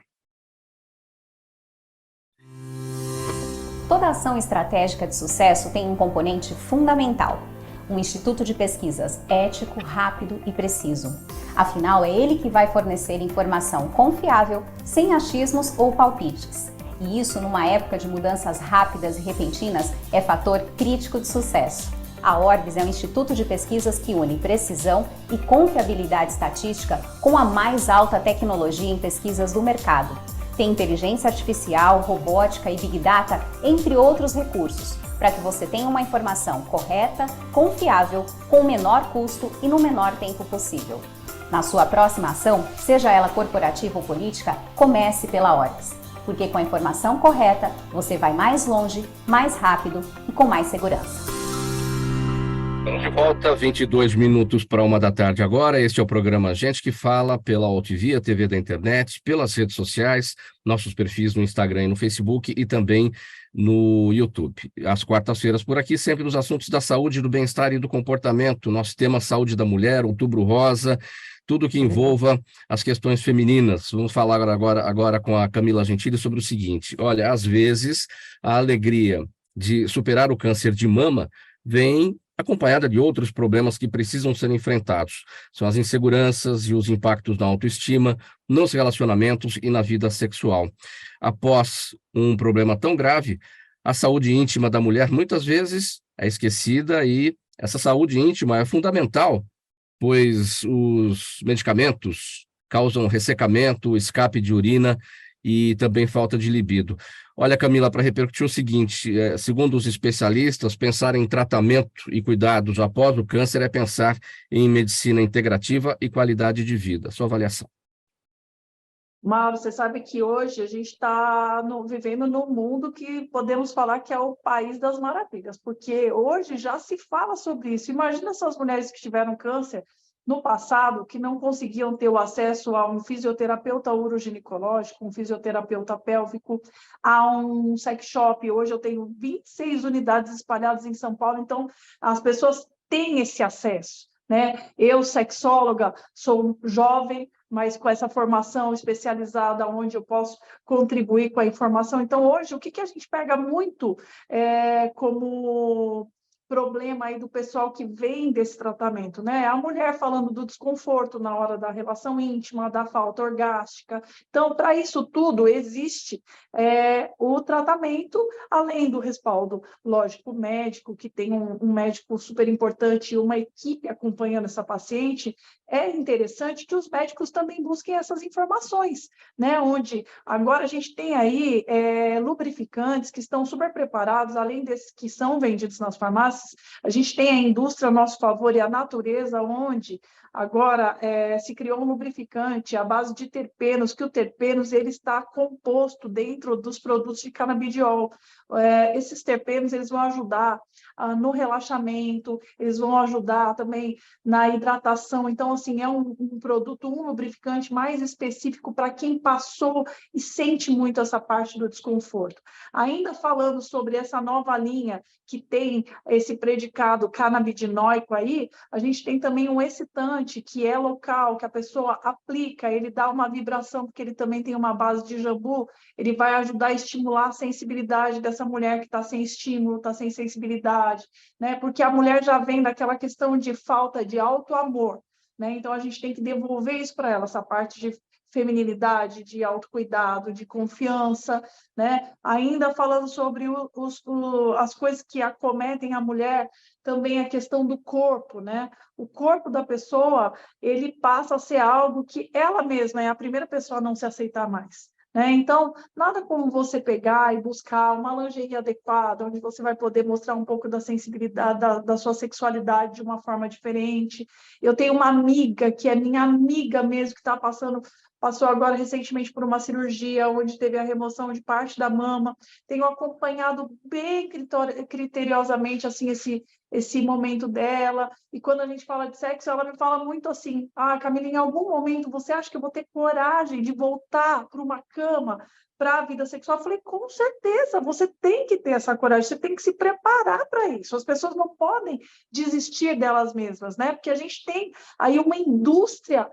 Toda ação estratégica de sucesso tem um componente fundamental: um instituto de pesquisas ético, rápido e preciso. Afinal, é ele que vai fornecer informação confiável, sem achismos ou palpites. E isso, numa época de mudanças rápidas e repentinas, é fator crítico de sucesso. A Orbis é um instituto de pesquisas que une precisão e confiabilidade estatística com a mais alta tecnologia em pesquisas do mercado. Tem inteligência artificial, robótica e Big Data, entre outros recursos, para que você tenha uma informação correta, confiável, com o menor custo e no menor tempo possível. Na sua próxima ação, seja ela corporativa ou política, comece pela Orbis. porque com a informação correta, você vai mais longe, mais rápido e com mais segurança. Estamos de volta, 22 minutos para 1 da tarde agora. Este é o programa Gente que Fala, pela Altvia, a TV da internet, pelas redes sociais, nossos perfis no Instagram e no Facebook e também no YouTube. Às quartas-feiras por aqui, sempre nos assuntos da saúde, do bem-estar e do comportamento. Nosso tema Saúde da Mulher, Outubro Rosa, tudo que envolva as questões femininas. Vamos falar agora com a Camila Gentili sobre o seguinte. Olha, às vezes a alegria de superar o câncer de mama vem acompanhada de outros problemas que precisam ser enfrentados. São as inseguranças e os impactos na autoestima, nos relacionamentos e na vida sexual. Após um problema tão grave, a saúde íntima da mulher muitas vezes é esquecida e essa saúde íntima é fundamental, pois os medicamentos causam ressecamento, escape de urina e também falta de libido. Olha, Camila, para repercutir o seguinte, segundo os especialistas, pensar em tratamento e cuidados após o câncer é pensar em medicina integrativa e qualidade de vida. Sua avaliação. Mauro, você sabe que hoje a gente está vivendo num mundo que podemos falar que é o país das maravilhas, porque hoje já se fala sobre isso. Imagina essas mulheres que tiveram câncer no passado, que não conseguiam ter o acesso a um fisioterapeuta uroginecológico, um fisioterapeuta pélvico, a um sex shop. Hoje eu tenho 26 unidades espalhadas em São Paulo, então as pessoas têm esse acesso, né? Eu, sexóloga, sou jovem, mas com essa formação especializada, onde eu posso contribuir com a informação. Então, hoje, o que a gente pega muito como problema aí do pessoal que vem desse tratamento, né? A mulher falando do desconforto na hora da relação íntima, da falta orgástica. Então, para isso tudo, existe o tratamento, além do respaldo, lógico, médico, que tem um médico super importante e uma equipe acompanhando essa paciente. É interessante que os médicos também busquem essas informações, né? Onde agora a gente tem aí lubrificantes que estão super preparados, além desses que são vendidos nas farmácias. A gente tem a indústria a nosso favor e a natureza, onde agora se criou um lubrificante à base de terpenos, que o terpenos ele está composto dentro dos produtos de canabidiol. Esses terpenos eles vão ajudar no relaxamento, eles vão ajudar também na hidratação. Então, assim, é um produto, um lubrificante mais específico para quem passou e sente muito essa parte do desconforto. Ainda falando sobre essa nova linha que tem esse predicado canabidinóico aí, a gente tem também um excitante que é local, que a pessoa aplica, ele dá uma vibração, porque ele também tem uma base de jambu, ele vai ajudar a estimular a sensibilidade dessa mulher que está sem estímulo, está sem sensibilidade, né? Porque a mulher já vem daquela questão de falta de autoamor, né? Então, a gente tem que devolver isso para ela, essa parte de feminilidade, de autocuidado, de confiança, né? Ainda falando sobre as coisas que acometem a mulher, também a questão do corpo, né? O corpo da pessoa, ele passa a ser algo que ela mesma é a primeira pessoa a não se aceitar mais, né? Então, nada como você pegar e buscar uma lingerie adequada, onde você vai poder mostrar um pouco da sensibilidade, da sua sexualidade de uma forma diferente. Eu tenho uma amiga, que é minha amiga mesmo, que passou agora recentemente por uma cirurgia, onde teve a remoção de parte da mama. Tenho acompanhado bem criteriosamente assim, esse momento dela, e quando a gente fala de sexo, ela me fala muito assim: Camila, em algum momento você acha que eu vou ter coragem de voltar para uma cama, para a vida sexual? Eu falei, com certeza, você tem que ter essa coragem, você tem que se preparar para isso. As pessoas não podem desistir delas mesmas, né? Porque a gente tem aí uma indústria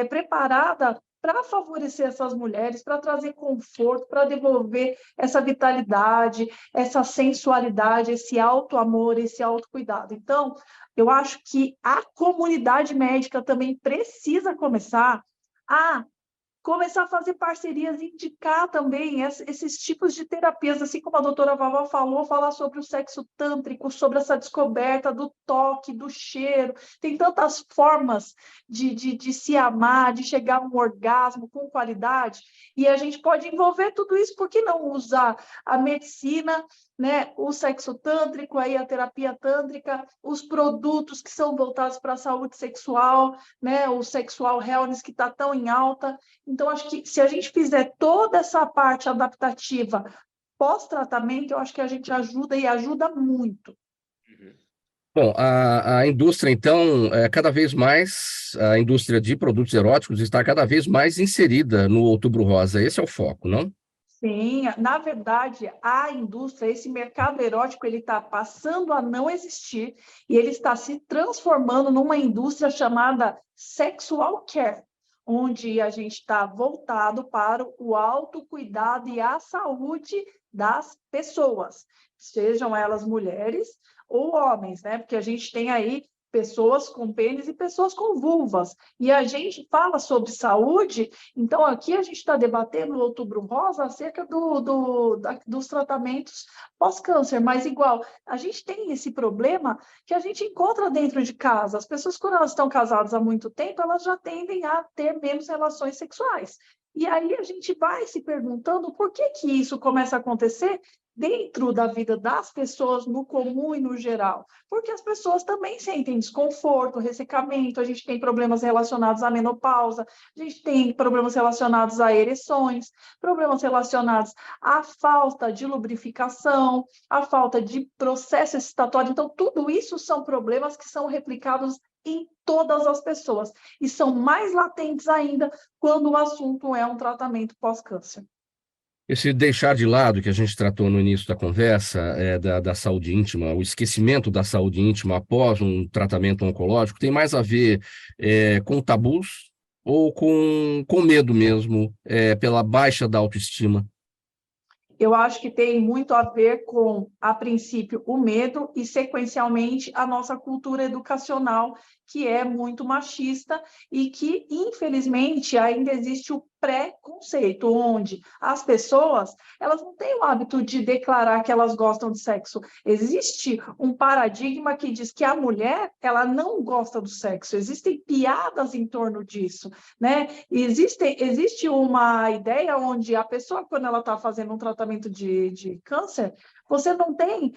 preparada para favorecer essas mulheres, para trazer conforto, para devolver essa vitalidade, essa sensualidade, esse autoamor, esse autocuidado. Então, eu acho que a comunidade médica também precisa começar a fazer parcerias, indicar também esses tipos de terapias, assim como a doutora Vavá falou, falar sobre o sexo tântrico, sobre essa descoberta do toque, do cheiro. Tem tantas formas de se amar, de chegar a um orgasmo com qualidade, e a gente pode envolver tudo isso. Por que não usar a medicina, né? O sexo tântrico, aí a terapia tântrica, os produtos que são voltados para a saúde sexual, né? O sexual wellness que está tão em alta. Então, acho que se a gente fizer toda essa parte adaptativa pós-tratamento, eu acho que a gente ajuda e ajuda muito. Bom, a indústria, então, cada vez mais, a indústria de produtos eróticos está cada vez mais inserida no Outubro Rosa. Esse é o foco, não? Sim, na verdade, a indústria, esse mercado erótico, ele está passando a não existir e ele está se transformando numa indústria chamada sexual care, onde a gente está voltado para o autocuidado e a saúde das pessoas, sejam elas mulheres ou homens, né? Porque a gente tem aí pessoas com pênis e pessoas com vulvas. E a gente fala sobre saúde, então aqui a gente está debatendo no Outubro Rosa acerca dos tratamentos pós-câncer, mas igual, a gente tem esse problema que a gente encontra dentro de casa. As pessoas, quando elas estão casadas há muito tempo, elas já tendem a ter menos relações sexuais. E aí a gente vai se perguntando por que que isso começa a acontecer dentro da vida das pessoas, no comum e no geral, porque as pessoas também sentem desconforto, ressecamento, a gente tem problemas relacionados à menopausa, a gente tem problemas relacionados a ereções, problemas relacionados à falta de lubrificação, à falta de processo excitatório. Então, tudo isso são problemas que são replicados em todas as pessoas e são mais latentes ainda quando o assunto é um tratamento pós-câncer. Esse deixar de lado que a gente tratou no início da conversa, da saúde íntima, o esquecimento da saúde íntima após um tratamento oncológico, tem mais a ver com tabus ou com medo mesmo, pela baixa da autoestima? Eu acho que tem muito a ver com, a princípio, o medo e, sequencialmente, a nossa cultura educacional, que é muito machista e que, infelizmente, ainda existe o preconceito, onde as pessoas elas não têm o hábito de declarar que elas gostam de sexo. Existe um paradigma que diz que a mulher ela não gosta do sexo. Existem piadas em torno disso, né? Existe uma ideia onde a pessoa, quando ela está fazendo um tratamento de câncer, você não tem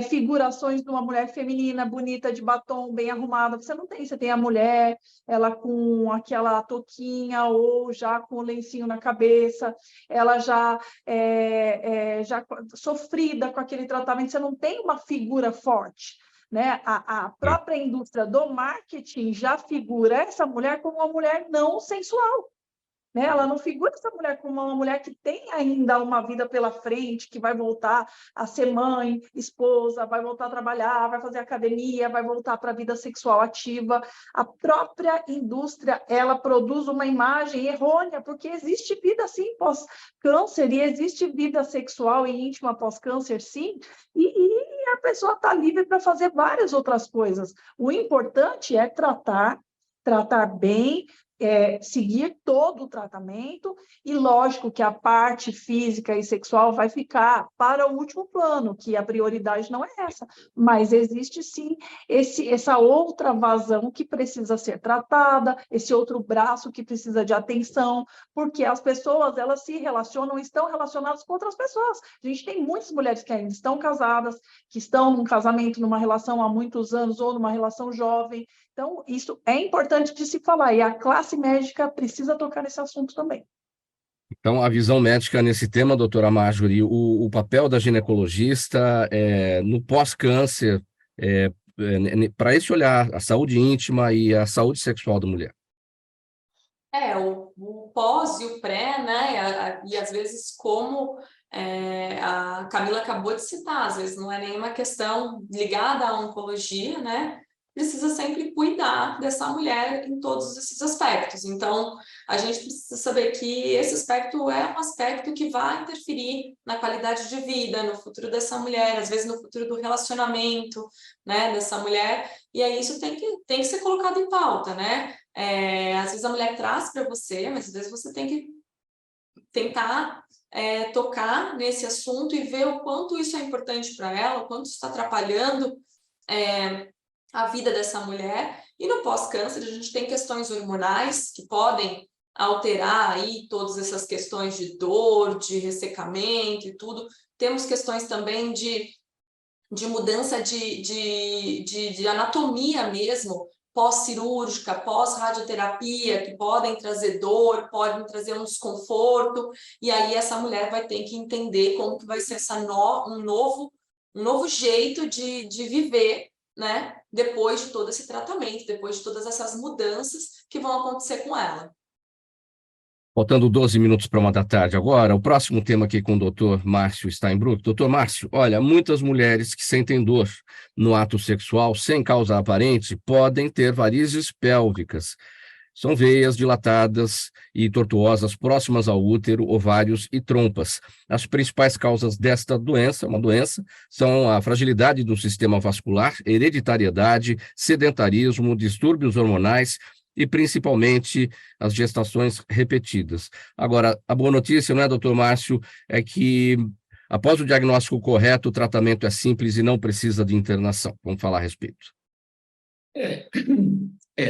figurações de uma mulher feminina, bonita, de batom, bem arrumada. Você não tem. Você tem a mulher, ela com aquela touquinha ou já com o lencinho na cabeça, ela já sofrida com aquele tratamento. Você não tem uma figura forte, né? A própria indústria do marketing já figura essa mulher como uma mulher não sensual. Né? Ela não figura essa mulher como uma mulher que tem ainda uma vida pela frente, que vai voltar a ser mãe, esposa, vai voltar a trabalhar, vai fazer academia, vai voltar para a vida sexual ativa. A própria indústria, ela produz uma imagem errônea, porque existe vida, sim, pós-câncer, e existe vida sexual e íntima pós-câncer, sim, e a pessoa está livre para fazer várias outras coisas. O importante é tratar bem, seguir todo o tratamento, e lógico que a parte física e sexual vai ficar para o último plano, que a prioridade não é essa, mas existe sim essa outra vazão que precisa ser tratada, esse outro braço que precisa de atenção, porque as pessoas elas se relacionam, estão relacionadas com outras pessoas. A gente tem muitas mulheres que ainda estão casadas, que estão num casamento, numa relação há muitos anos, ou numa relação jovem. Então, isso é importante de se falar, e a classe médica precisa tocar nesse assunto também. Então, a visão médica nesse tema, doutora Marjorie, o papel da ginecologista no pós-câncer, para esse olhar, a saúde íntima e a saúde sexual da mulher. O pós e o pré, né? E às vezes, como a Camila acabou de citar, às vezes não é nenhuma questão ligada à oncologia, né? Precisa sempre cuidar dessa mulher em todos esses aspectos. Então, a gente precisa saber que esse aspecto é um aspecto que vai interferir na qualidade de vida, no futuro dessa mulher, às vezes no futuro do relacionamento, né, dessa mulher, e aí isso tem que ser colocado em pauta, né? Às vezes a mulher traz para você, mas às vezes você tem que tentar tocar nesse assunto e ver o quanto isso é importante para ela, o quanto isso está atrapalhando a vida dessa mulher. E no pós-câncer a gente tem questões hormonais que podem alterar aí todas essas questões de dor, de ressecamento e tudo. Temos questões também de mudança de anatomia mesmo, pós-cirúrgica, pós-radioterapia, que podem trazer dor, podem trazer um desconforto, e aí essa mulher vai ter que entender como que vai ser um novo jeito de viver, né? Depois de todo esse tratamento, depois de todas essas mudanças que vão acontecer com ela. Faltando 12 minutos para 1 da tarde agora, o próximo tema aqui com o Dr. Márcio Steinbrück. Dr. Márcio, olha, muitas mulheres que sentem dor no ato sexual sem causa aparente podem ter varizes pélvicas. São veias dilatadas e tortuosas próximas ao útero, ovários e trompas. As principais causas desta doença, são a fragilidade do sistema vascular, hereditariedade, sedentarismo, distúrbios hormonais e principalmente as gestações repetidas. Agora, a boa notícia, não é, doutor Márcio, é que após o diagnóstico correto, o tratamento é simples e não precisa de internação. Vamos falar a respeito.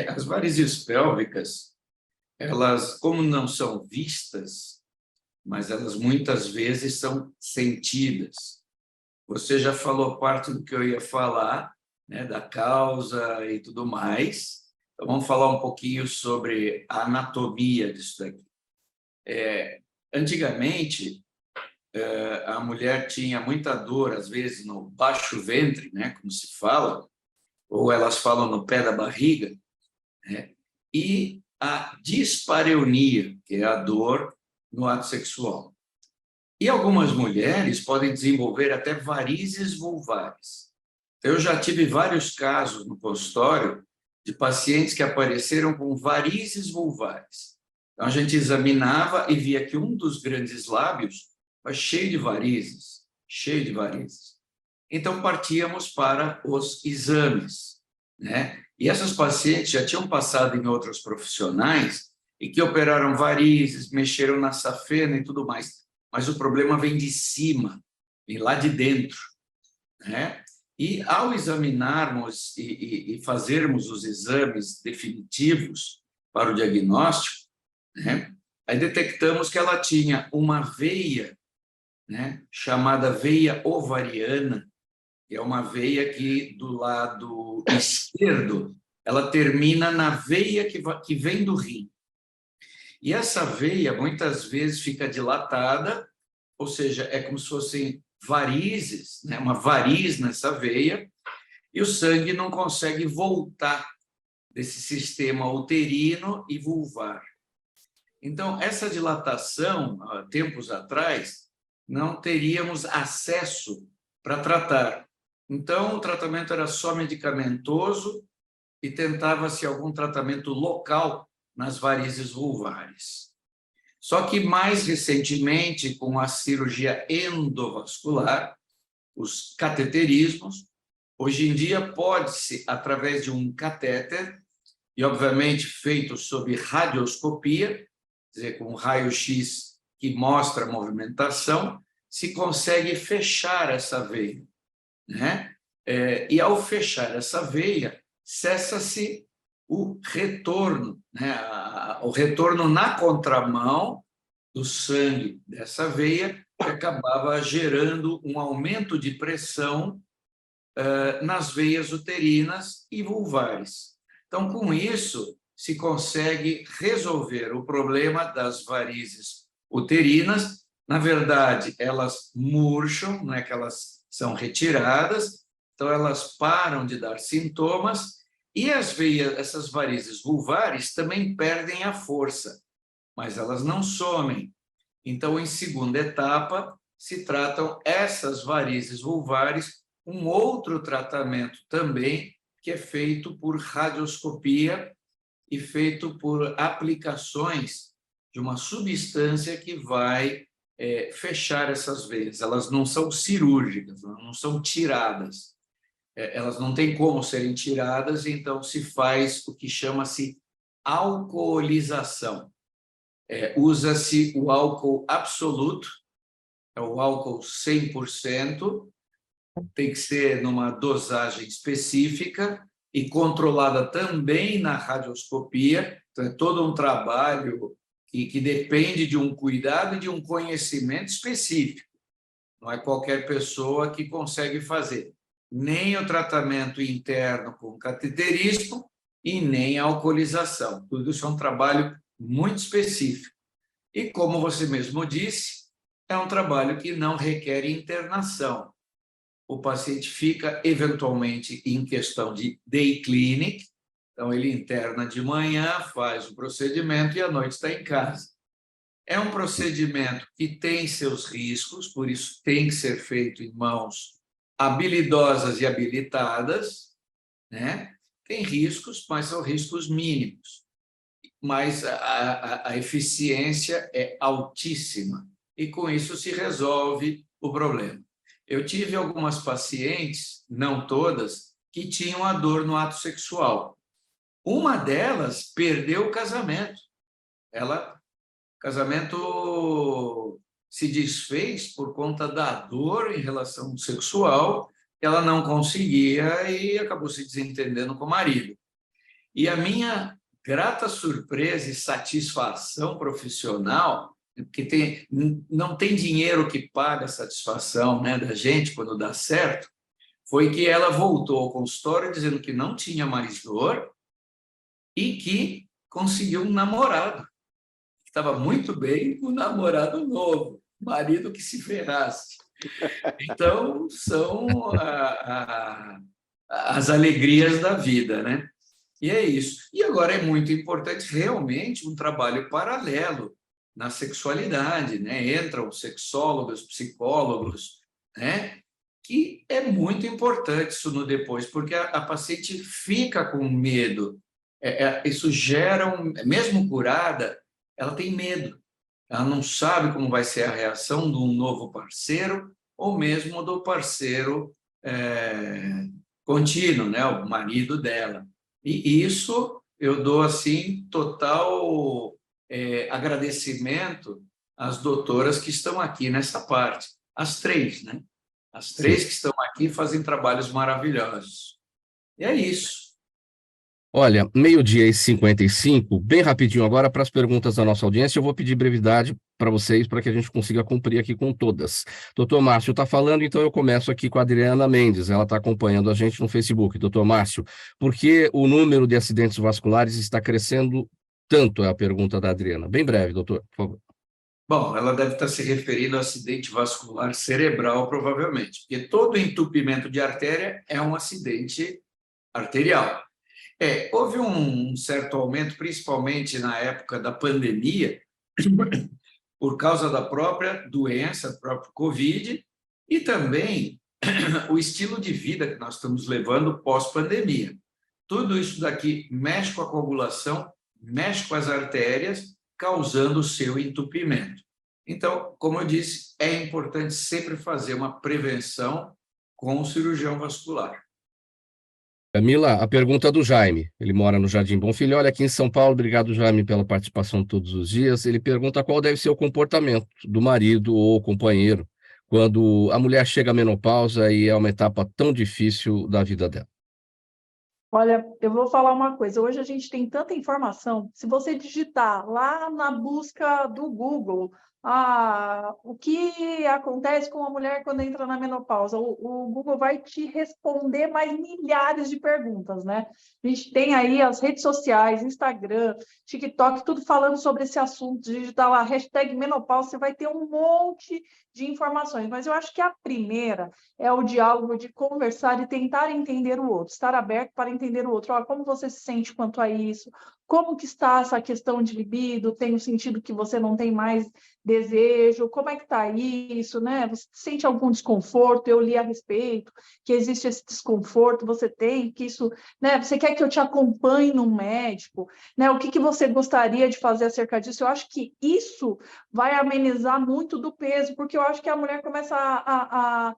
As varizes pélvicas, elas, como não são vistas, mas elas muitas vezes são sentidas. Você já falou parte do que eu ia falar, né, da causa e tudo mais. Então, vamos falar um pouquinho sobre a anatomia disso daqui. Antigamente, a mulher tinha muita dor, às vezes, no baixo ventre, né, como se fala, ou elas falam no pé da barriga, né, e a dispareunia, que é a dor no ato sexual. E algumas mulheres podem desenvolver até varizes vulvares. Eu já tive vários casos no consultório de pacientes que apareceram com varizes vulvares. Então, a gente examinava e via que um dos grandes lábios estava cheio de varizes. Então, partíamos para os exames, né? E essas pacientes já tinham passado em outros profissionais e que operaram varizes, mexeram na safena e tudo mais. Mas o problema vem de cima, vem lá de dentro, né? E, ao examinarmos e fazermos os exames definitivos para o diagnóstico, né, aí detectamos que ela tinha uma veia, né, chamada veia ovariana, que é uma veia que, do lado esquerdo, ela termina na veia que vem do rim. E essa veia, muitas vezes, fica dilatada, ou seja, é como se fossem varizes, né? Uma variz nessa veia, e o sangue não consegue voltar desse sistema uterino e vulvar. Então, essa dilatação, há tempos atrás, não teríamos acesso para tratar. Então, o tratamento era só medicamentoso e tentava-se algum tratamento local nas varizes vulvares. Só que, mais recentemente, com a cirurgia endovascular, os cateterismos, hoje em dia pode-se, através de um catéter, e obviamente feito sob radioscopia, quer dizer, com um raio-x que mostra a movimentação, se consegue fechar essa veia, né? E ao fechar essa veia, cessa-se o retorno, né? O retorno na contramão do sangue dessa veia, que acabava gerando um aumento de pressão nas veias uterinas e vulvares. Então, com isso, se consegue resolver o problema das varizes uterinas. Na verdade, elas murcham, não é que elas são retiradas, então elas param de dar sintomas. E as veias, essas varizes vulvares também perdem a força, mas elas não somem. Então, em segunda etapa, se tratam essas varizes vulvares, um outro tratamento também, que é feito por radioscopia e feito por aplicações de uma substância que vai fechar essas veias. Elas não são cirúrgicas, não são tiradas. Elas não têm como serem tiradas, então se faz o que chama-se alcoolização. Usa-se o álcool absoluto, é o álcool 100%, tem que ser numa dosagem específica e controlada também na radioscopia, então é todo um trabalho que depende de um cuidado e de um conhecimento específico. Não é qualquer pessoa que consegue fazer nem o tratamento interno com cateterismo e nem a alcoolização. Tudo isso é um trabalho muito específico. E, como você mesmo disse, é um trabalho que não requer internação. O paciente fica, eventualmente, em questão de day clinic, então ele interna de manhã, faz o procedimento e à noite está em casa. É um procedimento que tem seus riscos, por isso tem que ser feito em mãos habilidosas e habilitadas, né? Tem riscos, mas são riscos mínimos. Mas a eficiência é altíssima e, com isso, se resolve o problema. Eu tive algumas pacientes, não todas, que tinham a dor no ato sexual. Uma delas perdeu o casamento. O casamento se desfez por conta da dor em relação ao sexual, ela não conseguia e acabou se desentendendo com o marido. E a minha grata surpresa e satisfação profissional, porque não tem dinheiro que paga a satisfação, né, da gente quando dá certo, foi que ela voltou ao consultório dizendo que não tinha mais dor e que conseguiu um namorado. Estava muito bem com um namorado novo, marido que se ferrasse. Então, são as alegrias da vida, né? E é isso. E agora é muito importante realmente um trabalho paralelo na sexualidade, né? Entram sexólogos, psicólogos, né? Que é muito importante isso no depois, porque a paciente fica com medo. Isso gera, mesmo curada, ela tem medo. Ela não sabe como vai ser a reação de um novo parceiro ou mesmo do parceiro contínuo, né? O marido dela. E isso eu dou assim total agradecimento às doutoras que estão aqui nessa parte. As três, né? As três que estão aqui fazem trabalhos maravilhosos. E é isso. Olha, 12h55, bem rapidinho agora para as perguntas da nossa audiência. Eu vou pedir brevidade para vocês, para que a gente consiga cumprir aqui com todas. Doutor Márcio está falando, então eu começo aqui com a Adriana Mendes, ela está acompanhando a gente no Facebook. Doutor Márcio, por que o número de acidentes vasculares está crescendo tanto? É a pergunta da Adriana. Bem breve, doutor, por favor. Bom, ela deve estar se referindo ao acidente vascular cerebral, provavelmente, porque todo entupimento de artéria é um acidente arterial. Houve um certo aumento, principalmente na época da pandemia, por causa da própria doença, do próprio Covid, e também o estilo de vida que nós estamos levando pós-pandemia. Tudo isso daqui mexe com a coagulação, mexe com as artérias, causando o seu entupimento. Então, como eu disse, é importante sempre fazer uma prevenção com o cirurgião vascular. Camila, a pergunta do Jaime. Ele mora no Jardim Bom Filho, olha aqui em São Paulo. Obrigado, Jaime, pela participação todos os dias. Ele pergunta qual deve ser o comportamento do marido ou companheiro quando a mulher chega à menopausa e é uma etapa tão difícil da vida dela. Olha, eu vou falar uma coisa. Hoje a gente tem tanta informação. Se você digitar lá na busca do Google, o que acontece com a mulher quando entra na menopausa, o Google vai te responder mais milhares de perguntas, né? A gente tem aí as redes sociais, Instagram, TikTok, tudo falando sobre esse assunto. Digitar lá, #menopausa, você vai ter um monte de informações. Mas eu acho que a primeira é o diálogo de conversar e tentar entender o outro, estar aberto para entender o outro. Como você se sente quanto a isso? Como que está essa questão de libido? Tem o sentido que você não tem mais desejo? Como é que está isso, né? Você sente algum desconforto? Eu li a respeito, que existe esse desconforto, você tem, que isso, né? Você quer que eu te acompanhe num médico, né? O que você gostaria de fazer acerca disso? Eu acho que isso vai amenizar muito do peso, porque eu acho que a mulher começa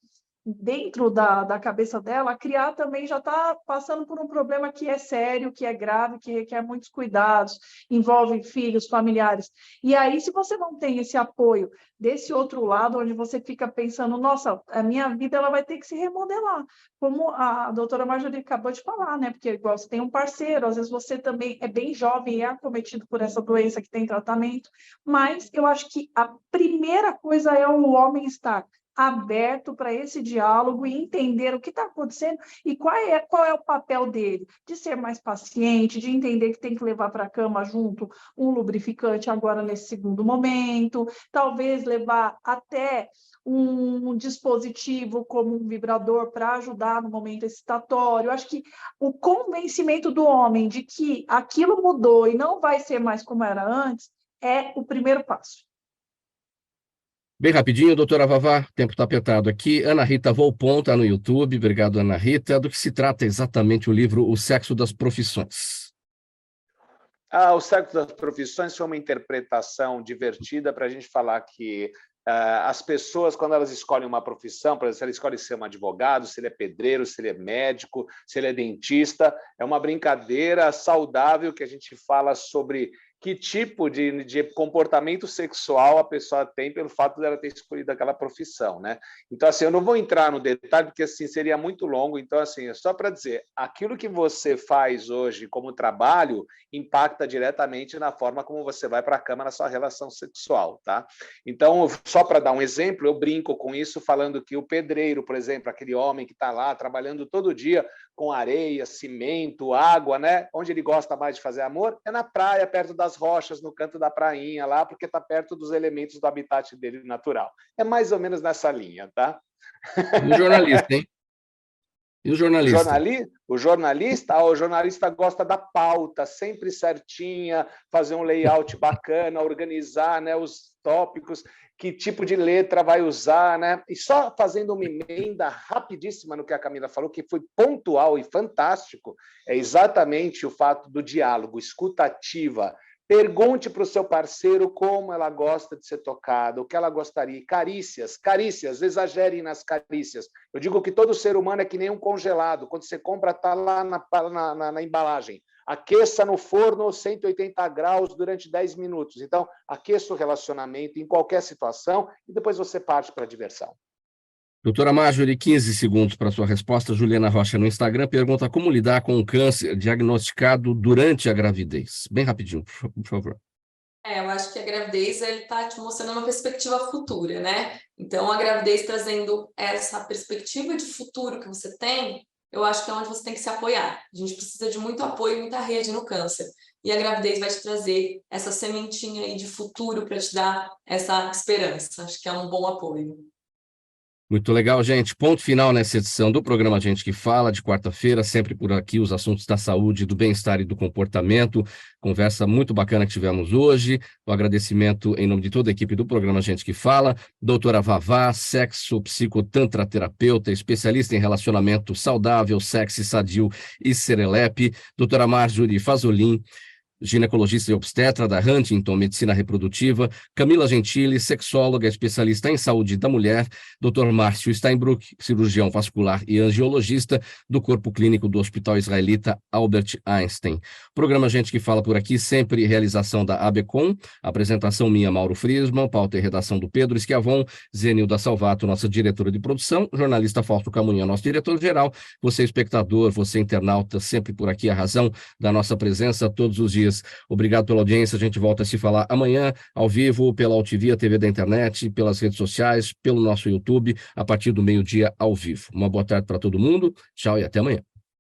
dentro da cabeça dela, a criar também já está passando por um problema que é sério, que é grave, que requer muitos cuidados, envolve filhos, familiares. E aí, se você não tem esse apoio desse outro lado, onde você fica pensando, nossa, a minha vida ela vai ter que se remodelar, como a doutora Marjorie acabou de falar, né? Porque igual você tem um parceiro, às vezes você também é bem jovem e é acometido por essa doença que tem tratamento, mas eu acho que a primeira coisa é o homem estar aberto para esse diálogo e entender o que está acontecendo e qual é o papel dele, de ser mais paciente, de entender que tem que levar para a cama junto um lubrificante agora nesse segundo momento, talvez levar até um dispositivo como um vibrador para ajudar no momento excitatório. Acho que o convencimento do homem de que aquilo mudou e não vai ser mais como era antes é o primeiro passo. Bem rapidinho, doutora Vavá, o tempo está apertado aqui. Ana Rita Volpon está no YouTube. Obrigado, Ana Rita. Do que se trata exatamente o livro O Sexo das Profissões? O Sexo das Profissões foi uma interpretação divertida para a gente falar que as pessoas, quando elas escolhem uma profissão, por exemplo, se ele escolhe ser um advogado, se ele é pedreiro, se ele é médico, se ele é dentista, é uma brincadeira saudável que a gente fala sobre que tipo de comportamento sexual a pessoa tem pelo fato dela ter escolhido aquela profissão, né? Então, assim, eu não vou entrar no detalhe, porque assim seria muito longo. Então, assim, é só para dizer, aquilo que você faz hoje como trabalho impacta diretamente na forma como você vai para a cama na sua relação sexual, tá? Então, só para dar um exemplo, eu brinco com isso falando que o pedreiro, por exemplo, aquele homem que está lá trabalhando todo dia com areia, cimento, água, né? Onde ele gosta mais de fazer amor é na praia, perto das rochas, no canto da prainha lá, porque está perto dos elementos do habitat dele natural. É mais ou menos nessa linha, tá? E o jornalista, hein? E o jornalista? O jornalista gosta da pauta, sempre certinha, fazer um layout bacana, organizar, né, os tópicos, que tipo de letra vai usar, né? E só fazendo uma emenda rapidíssima no que a Camila falou, que foi pontual e fantástico, é exatamente o fato do diálogo, escuta ativa. Pergunte para o seu parceiro como ela gosta de ser tocada, o que ela gostaria. Carícias, exagerem nas carícias. Eu digo que todo ser humano é que nem um congelado. Quando você compra, está lá na embalagem. Aqueça no forno 180 graus durante 10 minutos. Então, aqueça o relacionamento em qualquer situação e depois você parte para a diversão. Doutora Marjorie, 15 segundos para sua resposta. Juliana Rocha no Instagram pergunta como lidar com o câncer diagnosticado durante a gravidez. Bem rapidinho, por favor. Eu acho que a gravidez está te mostrando uma perspectiva futura, né? Então, a gravidez trazendo essa perspectiva de futuro que você tem, eu acho que é onde você tem que se apoiar. A gente precisa de muito apoio, muita rede no câncer. E a gravidez vai te trazer essa sementinha aí de futuro para te dar essa esperança. Acho que é um bom apoio. Muito legal, gente. Ponto final nessa edição do programa Gente que Fala, de quarta-feira, sempre por aqui, os assuntos da saúde, do bem-estar e do comportamento. Conversa muito bacana que tivemos hoje. O agradecimento em nome de toda a equipe do programa Gente que Fala. Doutora Vavá, sexo psicotantraterapeuta, especialista em relacionamento saudável, sexy, sadio e serelepe. Doutora Marjorie Fasolin, ginecologista e obstetra da Huntington Medicina Reprodutiva, Camila Gentili, sexóloga, especialista em saúde da mulher, Dr. Márcio Steinbrück, cirurgião vascular e angiologista do Corpo Clínico do Hospital Israelita Albert Einstein. Programa Gente que Fala por aqui, sempre realização da ABCOM, apresentação minha, Mauro Friesman, pauta e redação do Pedro Schiavon, Zenilda Salvato, nossa diretora de produção, jornalista Fausto Camunha, nosso diretor-geral, você espectador, você internauta, sempre por aqui, a razão da nossa presença todos os dias. Obrigado pela audiência, a gente volta a se falar amanhã, ao vivo, pela Altivia, a TV da internet, pelas redes sociais, pelo nosso YouTube, a partir do meio-dia ao vivo. Uma boa tarde para todo mundo, tchau e até amanhã.